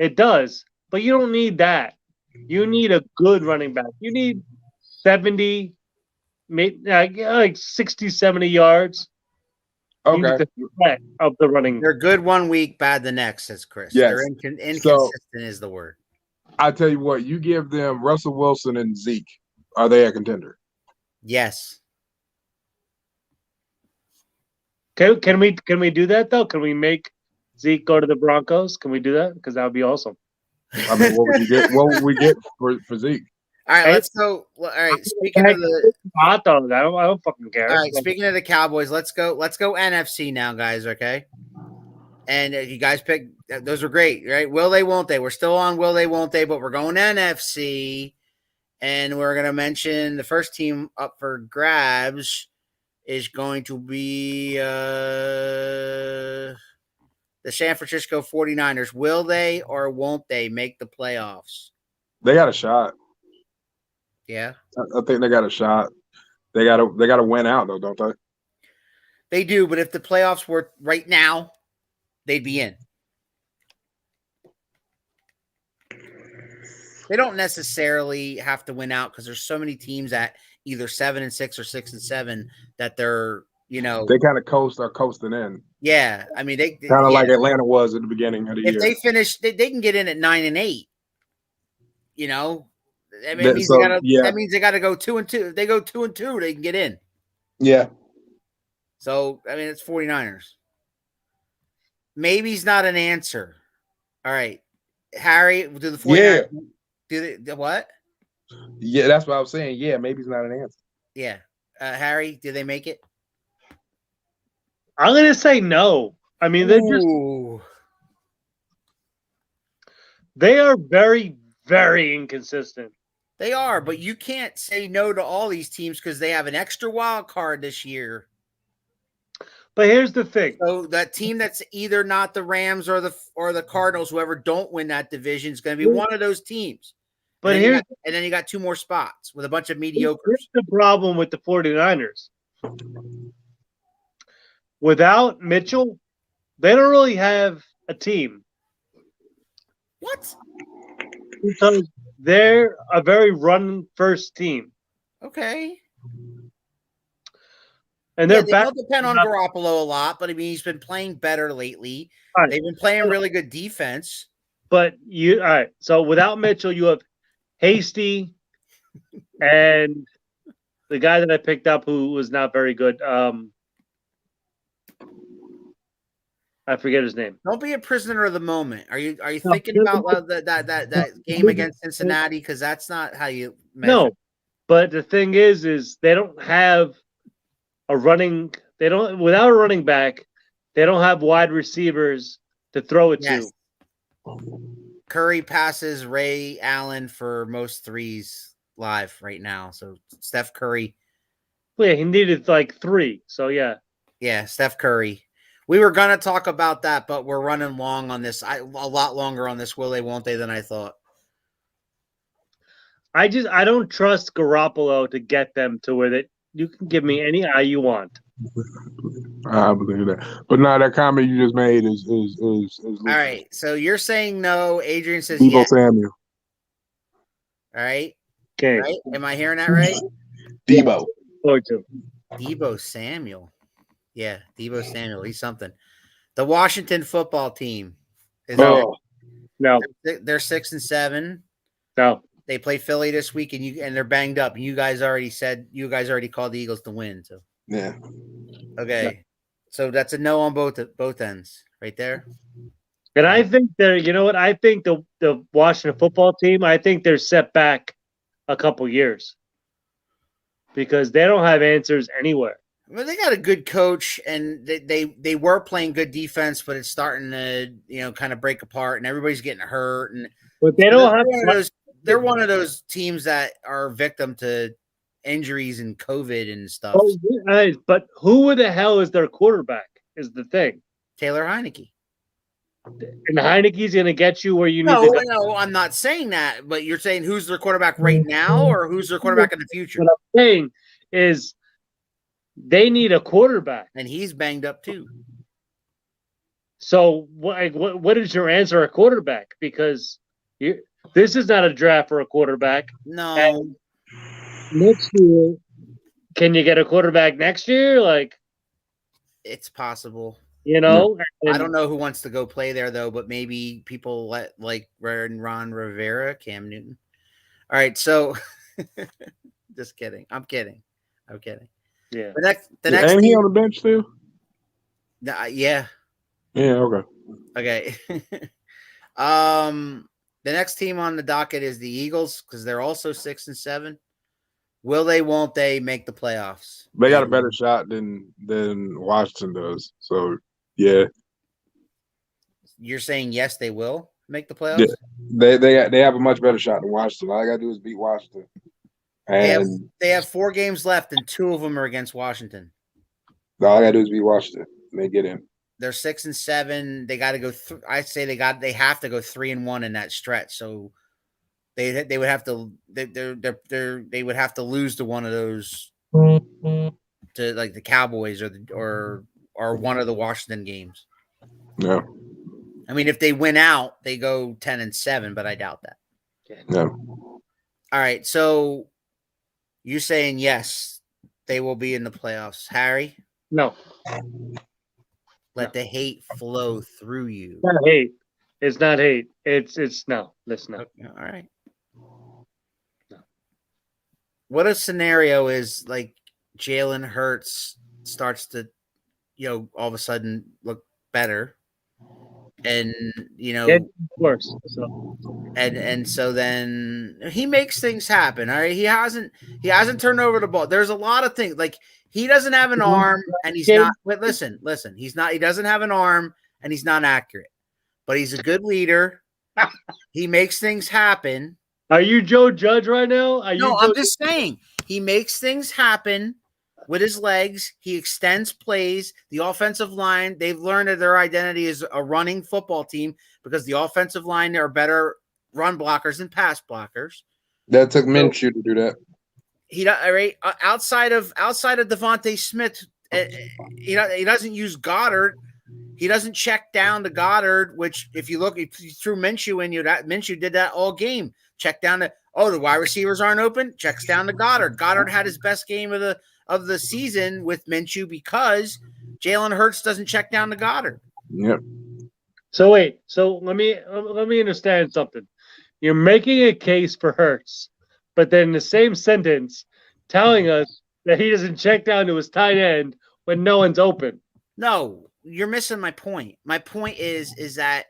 It does, but you don't need that. You need a good running back. You need 70, like 60, 70 yards. Okay. The threat of the running. They're good 1 week, bad the next, says Chris. Yes. They're inconsistent is the word. I tell you what, you give them Russell Wilson and Zeke. Are they a contender? Yes. Can we do that though? Can we make Zeke go to the Broncos? Can we do that? Because that would be awesome. What would you get? What would we get for Zeke? All right, Hey. let's go. All right, speaking of the hot dogs, I don't fucking care. all right, speaking of the Cowboys, let's go NFC now, guys. Okay, and you guys pick those were great, right? Will they? Won't they? We're still on. Will they? Won't they? But we're going NFC, and we're gonna mention the first team up for grabs is going to be the San Francisco 49ers. Will they or won't they make the playoffs? They got a shot. Yeah, I think they got a shot. They got to win out though, don't they? they do. But if the playoffs were right now, they'd be in. They don't necessarily have to win out because there's so many teams at either 7-6 or 6-7 that they're they kind of coasting in. Yeah, I mean they kind of like Atlanta was at the beginning of the year. If they finish, they can get in at 9-8. That means they got to go 2-2. If they go 2-2, they can get in. Yeah. So I mean, it's 49ers. Maybe's not an answer. All right, Harry, do the 49ers? Yeah. Do they what? Yeah, that's what I was saying. Yeah, maybe it's not an answer. Yeah, Harry, do they make it? I'm gonna say no. I mean, they are very, very inconsistent. They are, but you can't say no to all these teams because they have an extra wild card this year. But here's the thing. So that team that's either not the Rams or the Cardinals, whoever don't win that division, is going to be one of those teams. But and then you got two more spots with a bunch of mediocres. Here's the problem with the 49ers. Without Mitchell, they don't really have a team. What? Because they're a very run-first team. Okay. And they'll depend on Garoppolo a lot, but I mean he's been playing better lately. Right. They've been playing really good defense. But all right. So without Mitchell, you have Hasty and the guy that I picked up who was not very good. I forget his name. Don't be a prisoner of the moment. Are you thinking about that game against Cincinnati? Because that's not how you measure. No, but the thing is they don't have without a running back, they don't have wide receivers to throw it to. Curry passes Ray Allen for most threes live right now. So Steph Curry. Well, yeah, he needed like 3. So yeah. Yeah, Steph Curry. We were gonna talk about that, but we're running long on this. A lot longer on this. Will they? Won't they? Than I thought. I don't trust Garoppolo to get them to where you can give me any eye you want. I believe that, but no, that comment you just made is all right. So you're saying no. Adrian says Deebo yes. Samuel. All right. Okay. Right? Am I hearing that right? Deebo. Deebo Samuel. Yeah, Deebo Samuel. He's something. The Washington football team. No. They're 6-7. No. They play Philly this week, and they're banged up. And you guys already called the Eagles to win. So yeah. Okay. Yeah. So that's a no on both ends, right there. And I think I think the Washington football team, I think they're set back a couple years because they don't have answers anywhere. Well, they got a good coach, and they were playing good defense, but it's starting to kind of break apart, and everybody's getting hurt. But they don't have. They're one of those teams that are victim to injuries and COVID and stuff. But who the hell is their quarterback? Is the thing. Taylor Heineke. And Heineke's going to get you where you need to go. No, I'm not saying that, but you're saying who's their quarterback right now, or who's their quarterback in the future? What I'm saying is. They need a quarterback, and he's banged up too. So, what is your answer? A quarterback? Because this is not a draft for a quarterback. No. And next year, can you get a quarterback next year? Like, it's possible. I don't know who wants to go play there though, but maybe people like Ron Rivera, Cam Newton. All right, so just kidding. I'm kidding. Yeah. The next ain't he on the bench too? Yeah. Yeah. Okay. Okay. The next team on the docket is the Eagles because they're also 6-7. Will they? Won't they make the playoffs? They got a better shot than Washington does. So yeah. You're saying yes, they will make the playoffs? Yeah. They have a much better shot than Washington. All I gotta do is beat Washington. And they have 4 games left, and 2 of them are against Washington. All I gotta do is beat Washington. And they get in. They're 6-7. They got to go. I'd say they have to go 3-1 in that stretch. So they would have to they would have to lose to one of those to like the Cowboys or one of the Washington games. No. I mean, if they win out, they go 10-7, but I doubt that. No. All right, so you're saying yes, they will be in the playoffs. Harry? No. Let the hate flow through you. It's not hate. It's not hate. It's no. Listen. No. Okay, all right. No. What a scenario is like Jalen Hurts starts to, all of a sudden look better. And worse. So. And so then he makes things happen. All right. He hasn't turned over the ball. There's a lot of things like he doesn't have an arm and he's not. But listen. He's not. He doesn't have an arm and he's not accurate. But he's a good leader. He makes things happen. Are you Joe Judge right now? I'm just saying he makes things happen with his legs. He extends plays. The offensive line, they've learned that their identity is a running football team because the offensive line are better run blockers than pass blockers. That took Minshew to do that. Outside of Devontae Smith, he doesn't use Goddard. He doesn't check down to Goddard, which if you threw Minshew in you, that Minshew did that all game. Check down to the wide receivers aren't open. Checks down to Goddard. Goddard had his best game of the season with Minshew because Jalen Hurts doesn't check down to Goddard. Yep. So wait. So let me understand something. You're making a case for Hurts, but then in the same sentence, telling us that he doesn't check down to his tight end when no one's open. No, you're missing my point. My point is that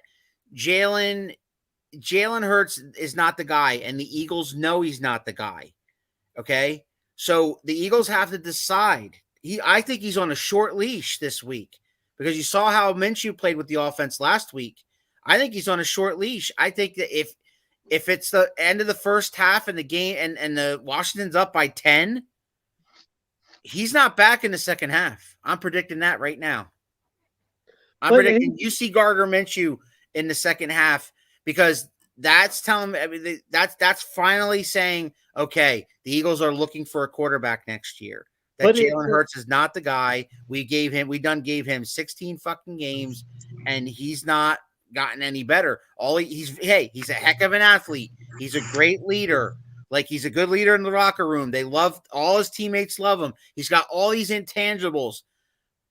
Jalen Hurts is not the guy, and the Eagles know he's not the guy. Okay, so the Eagles have to decide. I think he's on a short leash this week because you saw how Minshew played with the offense last week. I think he's on a short leash. I think that if it's the end of the first half and the game and the Washington's up by 10, he's not back in the second half. I'm predicting that right now. I'm predicting you see Gardner Minshew in the second half because that's telling me. I mean, that's finally saying, okay, the Eagles are looking for a quarterback next year. That Jalen Hurts is not the guy. We gave him 16 fucking games, and he's not gotten any better. He's a heck of an athlete. He's a great leader. Like he's a good leader in the locker room. All his teammates love him. He's got all these intangibles,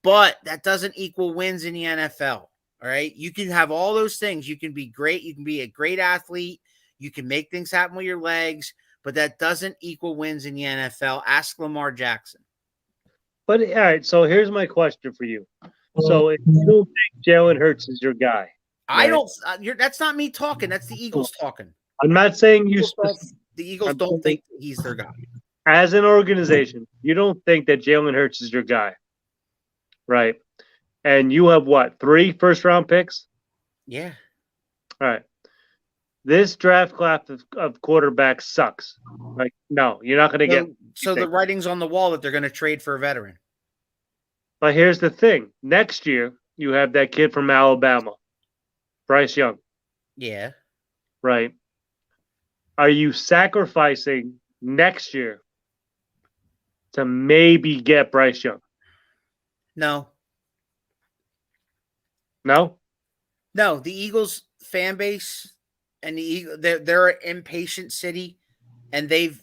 but that doesn't equal wins in the NFL. All right. You can have all those things. You can be great. You can be a great athlete. You can make things happen with your legs, but that doesn't equal wins in the NFL. Ask Lamar Jackson. But all right. So here's my question for you. So if you don't think Jalen Hurts is your guy, I don't. That's not me talking. That's the Eagles talking. I'm not saying you. The Eagles don't think he's their guy. As an organization, you don't think that Jalen Hurts is your guy, right? And you have what, 3 first-round picks? Yeah. All right. This draft class of quarterbacks sucks. Like, no, you're not going to get. So the writing's on the wall that they're going to trade for a veteran. But here's the thing: next year, you have that kid from Alabama, Bryce Young. Yeah. Right. Are you sacrificing next year to maybe get Bryce Young? No. No? No, the Eagles fan base and they're an impatient city, and they've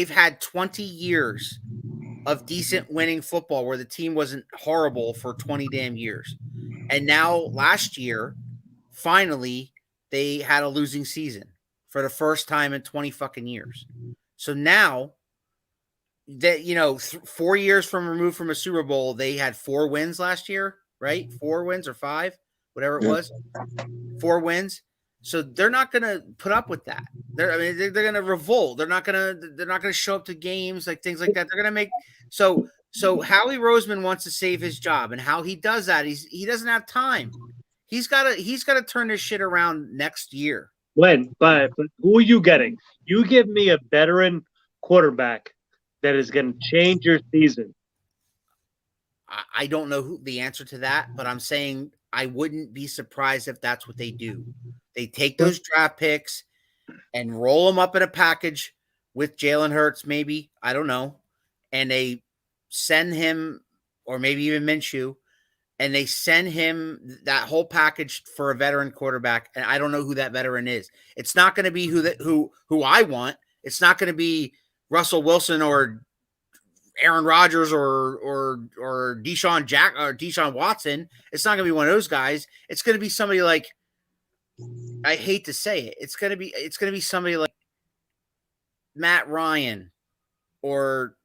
had 20 years of decent winning football where the team wasn't horrible for 20 damn years. And now last year, finally, they had a losing season for the first time in 20 fucking years. So now that, 4 years removed from a Super Bowl, they had 4 wins last year, right? 4 wins or 5, whatever it was. 4 wins. So they're not going to put up with that. They're going to revolt. They're not going to show up to games, like things like that. They're going to make so Howie Roseman wants to save his job, and how he does that, he doesn't have time. He's got to turn this shit around next year. But who are you getting? You give me a veteran quarterback that is going to change your season. I don't know the answer to that, but I'm saying I wouldn't be surprised if that's what they do. They take those draft picks and roll them up in a package with Jalen Hurts, maybe. I don't know. And they send him, or maybe even Minshew, and they send him that whole package for a veteran quarterback. And I don't know who that veteran is. It's not going to be who I want. It's not going to be Russell Wilson or Aaron Rodgers or Deshaun Watson. It's not going to be one of those guys. It's going to be somebody like, I hate to say it, it's going to be somebody like Matt Ryan or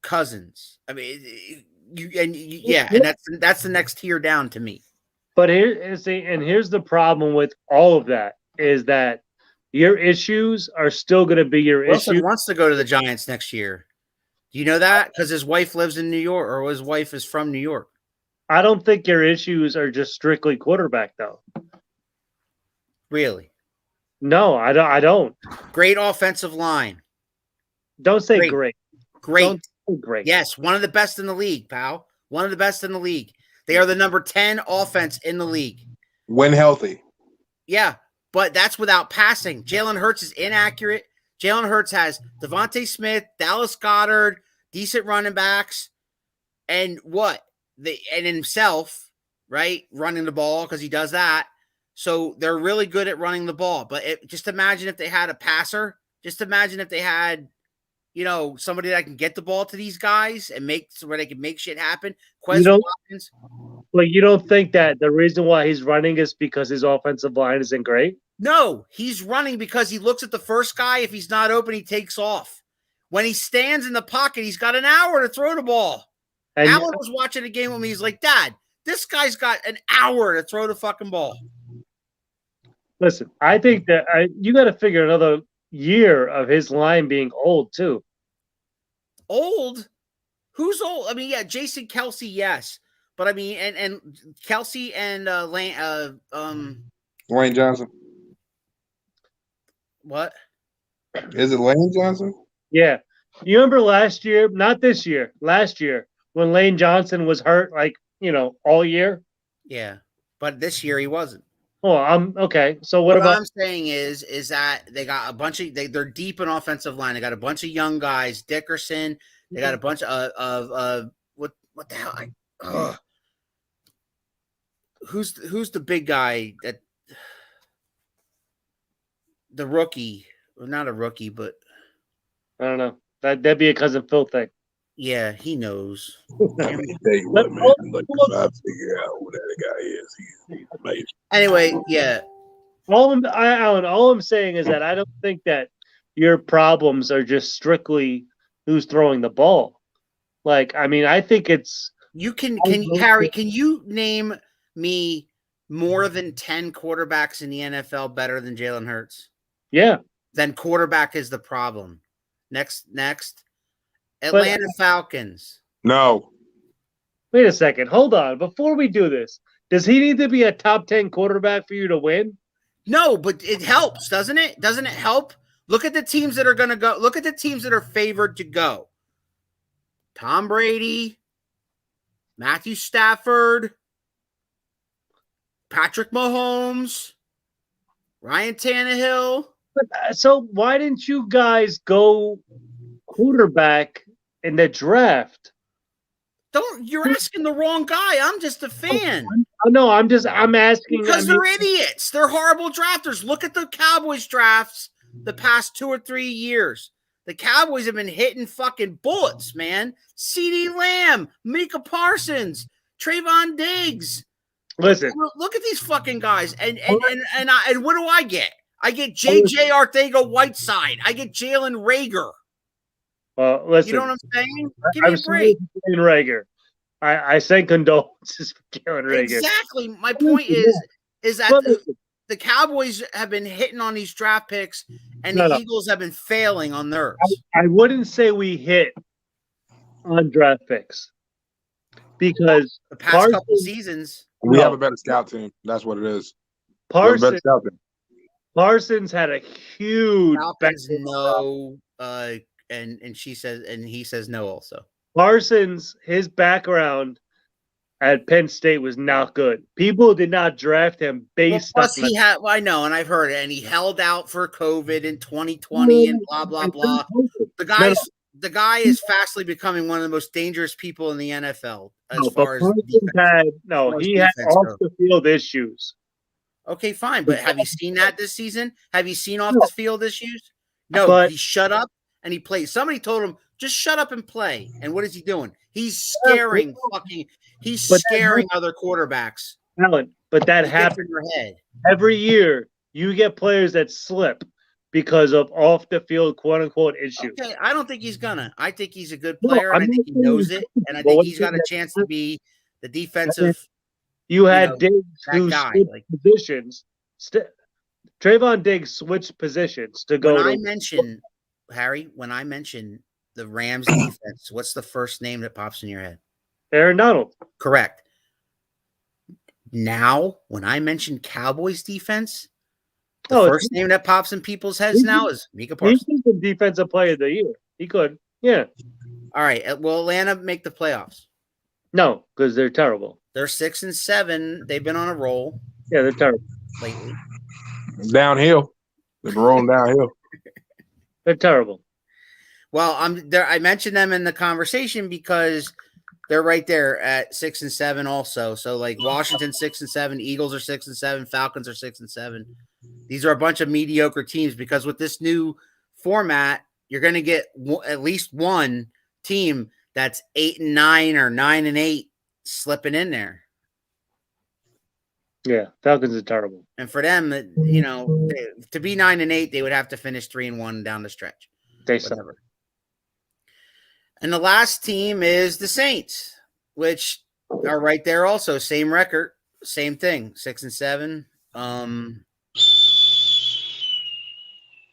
Cousins. I mean, and that's the next tier down to me. But here's the problem with all of that is that your issues are still going to be your Wilson issues. Wants to go to the Giants next year. Do you know that? Because his wife lives in New York, or his wife is from New York. I don't think your issues are just strictly quarterback, though. Really? No, I don't. Great offensive line. Don't say great. Great. Don't say great. Yes, one of the best in the league, pal. One of the best in the league. They are the number 10 offense in the league. When healthy. Yeah, but that's without passing. Jalen Hurts is inaccurate. Jalen Hurts has Devontae Smith, Dallas Goedert, decent running backs, and and himself, right? Running the ball, because he does that. So they're really good at running the ball. But just imagine if they had a passer. Just imagine if they had, somebody that can get the ball to these guys and where they can make shit happen. Watkins. But you don't think that the reason why he's running is because his offensive line isn't great? No, he's running because he looks at the first guy. If he's not open, he takes off. When he stands in the pocket, he's got an hour to throw the ball. And Alan was watching a game with me. He's like, Dad, this guy's got an hour to throw the fucking ball. Listen, I think that you got to figure another year of his line being old, too. Old? Who's old? I mean, yeah, Jason Kelsey, yes. But I mean, and Kelsey and Lane Johnson. What? Is it Lane Johnson? Yeah. You remember last year, not this year, last year, when Lane Johnson was hurt, all year? Yeah. But this year he wasn't. Oh, okay. So what about? I'm saying is that they got a bunch of they're deep in offensive line. They got a bunch of young guys, Dickerson. They got a bunch of what the hell? Who's the big guy that the rookie? Well, not a rookie, but I don't know. That'd be a cousin Phil thing. Yeah, he knows. I mean, tell you what, man. Look, if I figure out who that guy is, he's amazing. Anyway, yeah. Alan, all I'm saying is that I don't think that your problems are just strictly who's throwing the ball. I think it's Harry, can you name me more than 10 quarterbacks in the NFL better than Jalen Hurts? Yeah. Then quarterback is the problem. Next. Atlanta Falcons. No. Wait a second. Hold on. Before we do this, does he need to be a top 10 quarterback for you to win? No, but it helps, doesn't it? Doesn't it help? Look at the teams that are going to go. Look at the teams that are favored to go. Tom Brady, Matthew Stafford, Patrick Mahomes, Ryan Tannehill. So why didn't you guys go quarterback in the draft? You're asking the wrong guy. I'm just a fan. No, I'm asking because they're idiots. They're horrible drafters. Look at the Cowboys drafts the past 2 or 3 years. The Cowboys have been hitting fucking bullets, man. CeeDee Lamb, Micah Parsons, Trayvon Diggs. Listen, look at these fucking guys. And what do I get? I get J.J. Arcega-Whiteside. I get Jalen Reagor. Listen, you know what I'm saying? Give me a break. Jalen Reagor. I send condolences for Jalen Reagor. Exactly. My point is that the Cowboys have been hitting on these draft picks, and No, the no. Eagles have been failing on theirs. I wouldn't say we hit on draft picks because The past couple seasons, We have a better scout team. That's what it is. We have a better scout team. Parsons had a huge Falcons no, and she says, and he says no also. Parsons, his background at Penn State was not good. People did not draft him based Plus, on he had. Well, I know, and I've heard it. And he held out for COVID in 2020, and blah blah blah. The guy is fastly becoming one of the most dangerous people in the NFL as far as he had off the field issues. Okay, fine, but have you seen that this season? Have you seen off the field issues? No, he shut up and he played. Somebody told him just shut up and play. And what is he doing? He's scaring other quarterbacks. Alan, but that happens in your head every year. You get players that slip because of off the field quote unquote issues. Okay, I don't think he's gonna. I think he's a good player, and I think he knows it, and I think he's got a chance to be the defensive. You had Diggs who switched positions. Trayvon Diggs switched positions to go. When I mention the Rams defense, what's the first name that pops in your head? Aaron Donald. Correct. Now, when I mention Cowboys defense, the first name that pops in people's heads now is Micah Parsons. He's the defensive player of the year. He could. Yeah. All right. Will Atlanta make the playoffs? No, because they're terrible. They're 6-7. They've been on a roll. Yeah, they're terrible lately. Downhill. They're rolling downhill. They're terrible. Well, I mentioned them in the conversation because they're right there at 6-7 also. So like Washington 6-7, Eagles are 6-7, Falcons are 6-7. These are a bunch of mediocre teams because with this new format, you're going to get at least one team that's 8-9 or 9-8 slipping in there. Yeah, Falcons are terrible. And for them, to be 9-8, they would have to finish 3-1 down the stretch. They suffer. And the last team is the Saints, which are right there also. Same record, same thing, 6-7.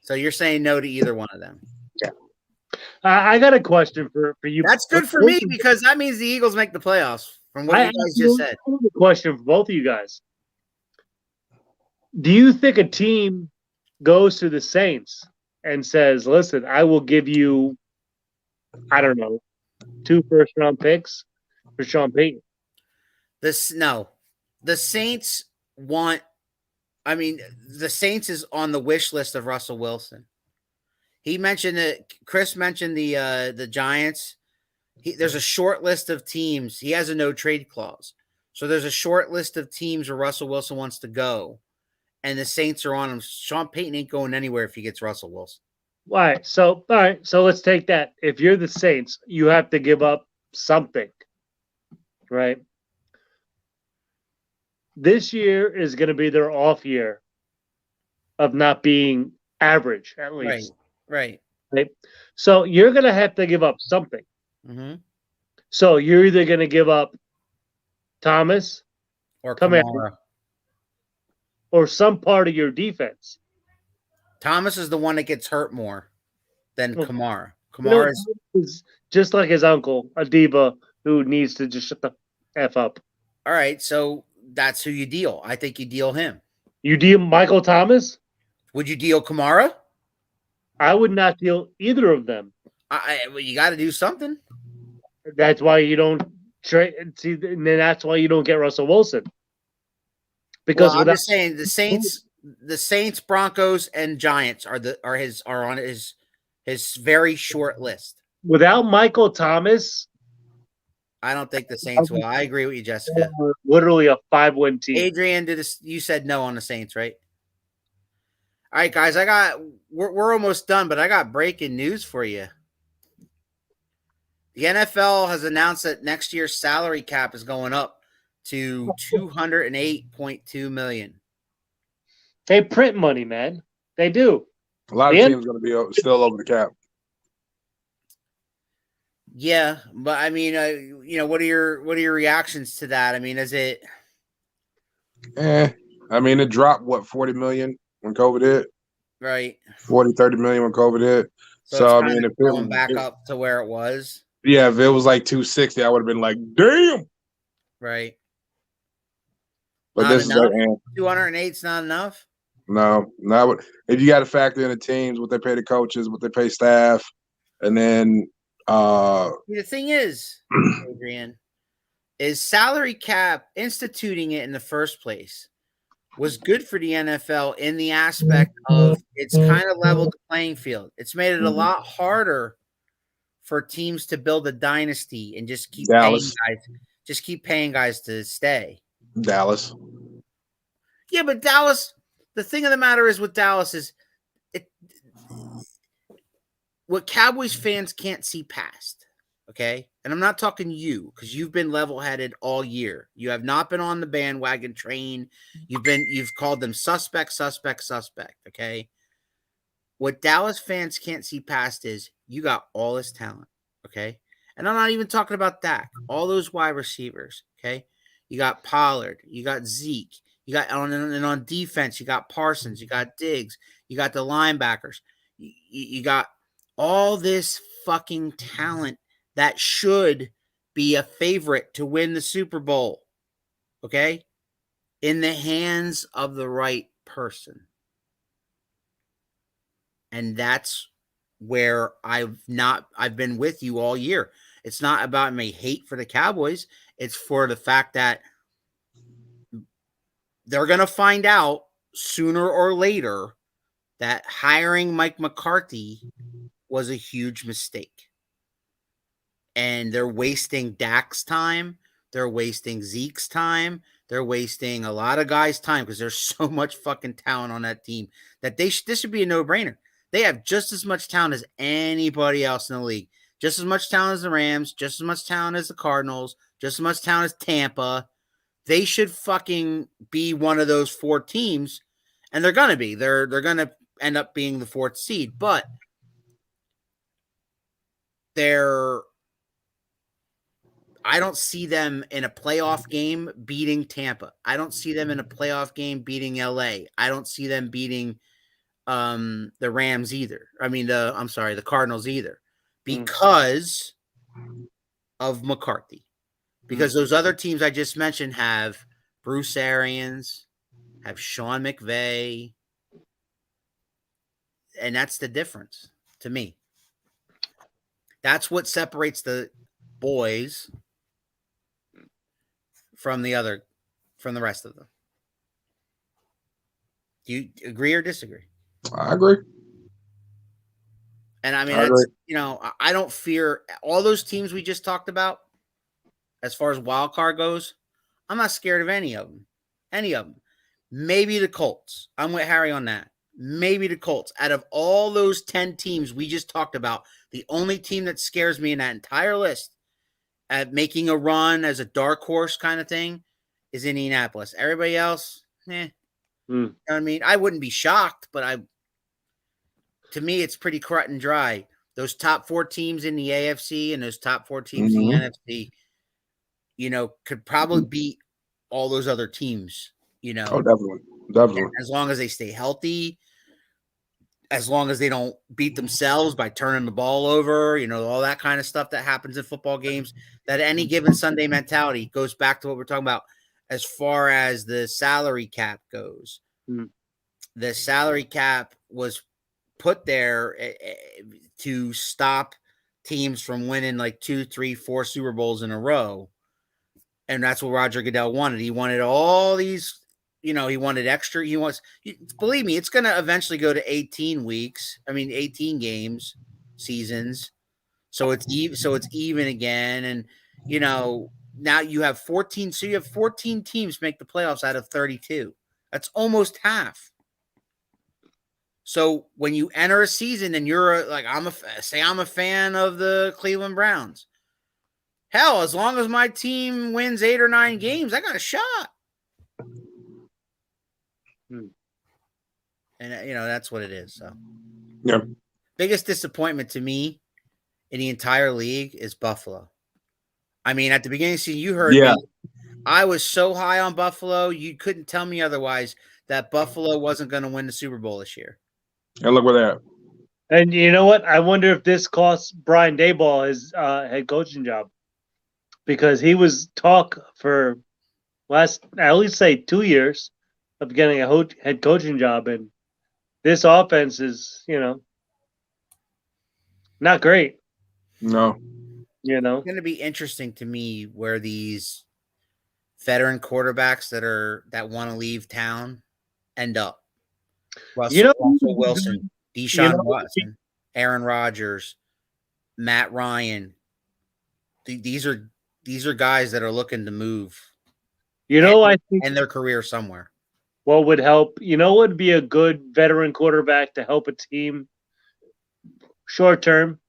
So you're saying no to either one of them? Yeah. I got a question for you. That's good for me because that means the Eagles make the playoffs. From what you guys just said. I have a question for both of you guys. Do you think a team goes to the Saints and says, "Listen, I will give you, I don't know, 2 first-round picks for Sean Payton"? The Saints want. I mean, the Saints is on the wish list of Russell Wilson. He mentioned that. Chris mentioned the Giants. There's a short list of teams. He has a no trade clause, so there's a short list of teams where Russell Wilson wants to go, and the Saints are on him. Sean Payton ain't going anywhere if he gets Russell Wilson. All right, so let's take that. If you're the Saints, you have to give up something, right? This year is going to be their off year of not being average, at least. Right. So you're going to have to give up something. Mm-hmm. So you're either going to give up Thomas or Kamara or some part of your defense. Thomas is the one that gets hurt more than Kamara. Kamara is just like his uncle, a diva who needs to just shut the F up. All right, so that's who you deal. I think you deal him. You deal Michael Thomas? Would you deal Kamara? I would not deal either of them. Well, you got to do something. That's why you don't trade. See, and then that's why you don't get Russell Wilson. Because I'm just saying the Saints, Broncos, and Giants are on his very short list. Without Michael Thomas, I don't think the Saints will. I agree with you, Jessica. Literally a 5-win team. Adrian, you said no on the Saints, right? All right, guys, we're almost done, but I got breaking news for you. The NFL has announced that next year's salary cap is going up to $208.2 million. They print money, man. They do. A lot of teams going to be still over the cap. Yeah, but I mean, what are your reactions to that? I mean, is it? I mean, it dropped, what, 40 million when COVID hit? Right. 40, 30 million when COVID hit. So I mean, if going back up to where it was. Yeah, if it was like 260, I would have been like, damn. Right. But not this enough? is like 208 is not enough? No, not if you got to factor in the teams, what they pay the coaches, what they pay staff, and then the thing is, Adrian, is salary cap instituting it in the first place was good for the NFL in the aspect of it's kind of leveled the playing field. It's made it a lot harder for teams to build a dynasty and just keep paying guys to stay. Dallas. Yeah, but Dallas, the thing of the matter is with Dallas is what Cowboys fans can't see past. Okay. And I'm not talking you because you've been level-headed all year. You have not been on the bandwagon train. You've called them suspect. Okay. What Dallas fans can't see past is you got all this talent. Okay. And I'm not even talking about Dak, all those wide receivers. Okay. You got Pollard, you got Zeke, you got on defense, you got Parsons, you got Diggs, you got the linebackers, you got all this fucking talent that should be a favorite to win the Super Bowl, okay? In the hands of the right person. And that's where I've been with you all year. It's not about my hate for the Cowboys. It's for the fact that they're going to find out sooner or later that hiring Mike McCarthy was a huge mistake. And they're wasting Dak's time. They're wasting Zeke's time. They're wasting a lot of guys' time because there's so much fucking talent on that team that this should be a no-brainer. They have just as much talent as anybody else in the league. Just as much talent as the Rams, just as much talent as the Cardinals, just as much talent as Tampa. They should fucking be one of those 4 teams, and they're going to be. They're going to end up being the 4th seed, but I don't see them in a playoff game beating Tampa. I don't see them in a playoff game beating LA. I don't see them beating the Rams either. The Cardinals either, because of McCarthy. Because those other teams I just mentioned have Bruce Arians, have Sean McVay, and that's the difference to me. That's what separates the boys from the rest of them. Do you agree or disagree? I agree. And I mean, I don't fear all those teams we just talked about. As far as wild card goes, I'm not scared of any of them. Any of them. Maybe the Colts. I'm with Harry on that. Maybe the Colts. Out of all those 10 teams we just talked about, the only team that scares me in that entire list at making a run as a dark horse kind of thing is Indianapolis. Everybody else, You know what I mean? I wouldn't be shocked, but to me, it's pretty cut and dry. Those top 4 teams in the AFC and those top 4 teams in the NFC, could probably beat all those other teams, Oh, definitely. As long as they stay healthy, as long as they don't beat themselves by turning the ball over, all that kind of stuff that happens in football games, that any given Sunday mentality goes back to what we're talking about as far as the salary cap goes. The salary cap was put there to stop teams from winning like 2, 3, 4 Super Bowls in a row. And that's what Roger Goodell wanted. He wanted all these, he wanted extra. Believe me, it's going to eventually go to 18 games, seasons. So it's even again. And, now you have 14. So you have 14 teams make the playoffs out of 32. That's almost half. So when you enter a season and you're I'm a fan of the Cleveland Browns. Hell, as long as my team wins 8 or 9 games, I got a shot. And that's what it is. So, yeah. Biggest disappointment to me in the entire league is Buffalo. I mean, at the beginning of the season, you heard me. I was so high on Buffalo, you couldn't tell me otherwise that Buffalo wasn't going to win the Super Bowl this year. And look where they're at. And you know what? I wonder if this costs Brian Daboll his head coaching job, because he was talk for at least say 2 years of getting a head coaching job, and this offense is, not great. No. It's going to be interesting to me where these veteran quarterbacks that want to leave town end up. Russell Wilson, Deshaun Watson, Aaron Rodgers, Matt Ryan. These are guys that are looking to move. I think end their career somewhere. What would help? What would be a good veteran quarterback to help a team short term?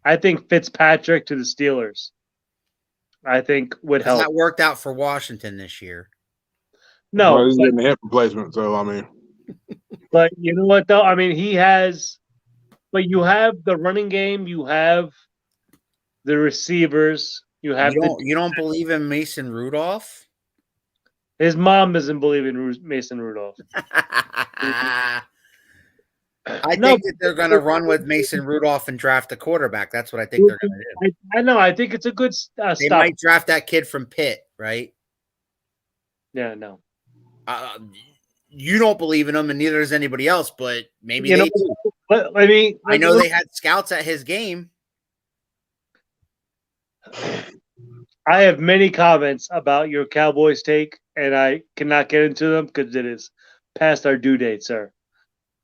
I think Fitzpatrick to the Steelers. I think would help. That worked out for Washington this year. No, well, he's getting a hip replacement, so I mean. But you know what though? I mean, he has. But you have the running game. You have the receivers. You don't believe in Mason Rudolph? His mom doesn't believe in Mason Rudolph. I think that they're going to run with Mason Rudolph and draft a quarterback. That's what I think they're going to do. I know. I think it's a good They might draft that kid from Pitt, right? Yeah, no. You don't believe in him, and neither does anybody else, but maybe they do. I know they had scouts at his game. I have many comments about your Cowboys take, and I cannot get into them because it is past our due date, sir.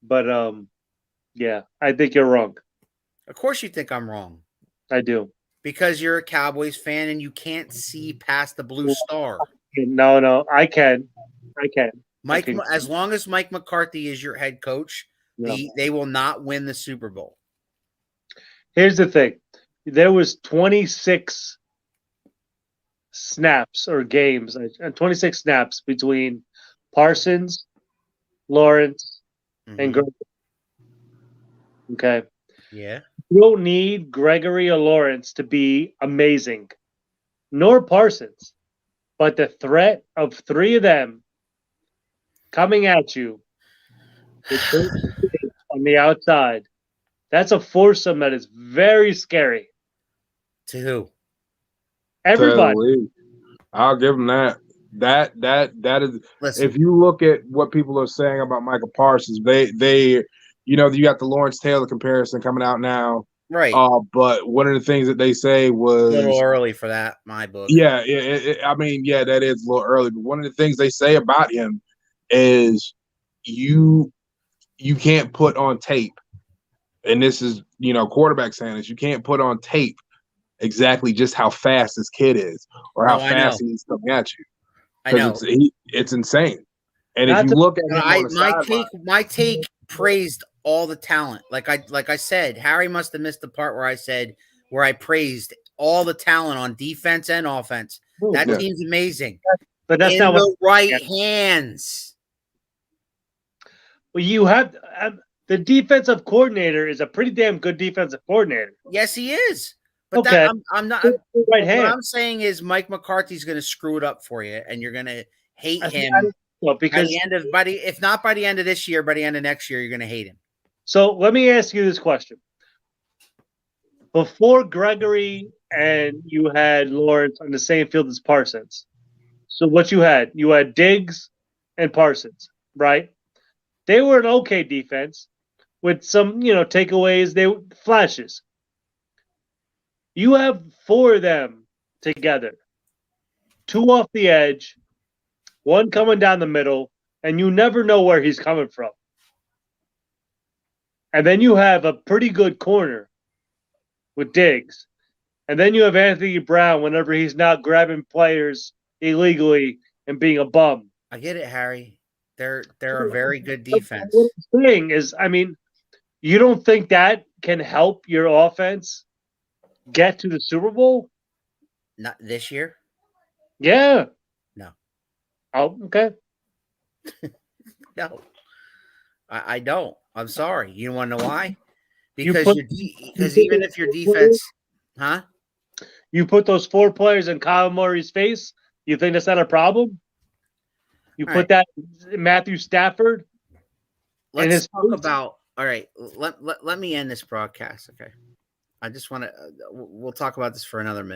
But yeah, I think you're wrong. Of course you think I'm wrong. I do. Because you're a Cowboys fan and you can't see past the blue star. No, I can. As long as Mike McCarthy is your head coach, they will not win the Super Bowl. Here's the thing. There was 26 snaps or games, 26 snaps between Parsons, Lawrence, and Gregory. Okay. Yeah. You don't need Gregory or Lawrence to be amazing, nor Parsons. But the threat of three of them coming at you on the outside, that's a foursome that is very scary. To who? Everybody. I'll give them that. That is. Listen. If you look at what people are saying about Michael Parsons, they you got the Lawrence Taylor comparison coming out now, right? But one of the things that they say was a little early for that. My book. Yeah, I mean, yeah, that is a little early. But one of the things they say about him is you can't put on tape, and this is quarterback saying this. You can't put on tape exactly just how fast this kid is or how fast he's coming at you. I know it's insane. And if you look at him my take praised all the talent. Like I said, Harry must have missed the part where I praised all the talent on defense and offense. That team's amazing. But that's in not the right hands. Well, you have the defensive coordinator is a pretty damn good defensive coordinator. Yes, he is. But okay. I'm not. Right hand. What I'm saying is Mike McCarthy's going to screw it up for you, and you're going to hate him. Well, because if not by the end of this year, by the end of next year, you're going to hate him. So let me ask you this question: before Gregory and you had Lawrence on the same field as Parsons, so what you had Diggs and Parsons, right? They were an okay defense with some, takeaways. They flashes. You have four of them together, two off the edge, one coming down the middle, and you never know where he's coming from. And then you have a pretty good corner with Diggs. And then you have Anthony Brown whenever he's not grabbing players illegally and being a bum. I get it, Harry. They're a very good defense. What I'm saying is, you don't think that can help your offense get to the Super Bowl? Not this year? Yeah. No. Oh, okay. No. I don't. I'm sorry. You want to know why? Because even if your defense, huh? You put those four players in Kyle Murray's face, You think that's not a problem? You All put that Matthew Stafford. Let's talk about. All right, let me end this broadcast. Okay, I just want to. We'll talk about this for another minute.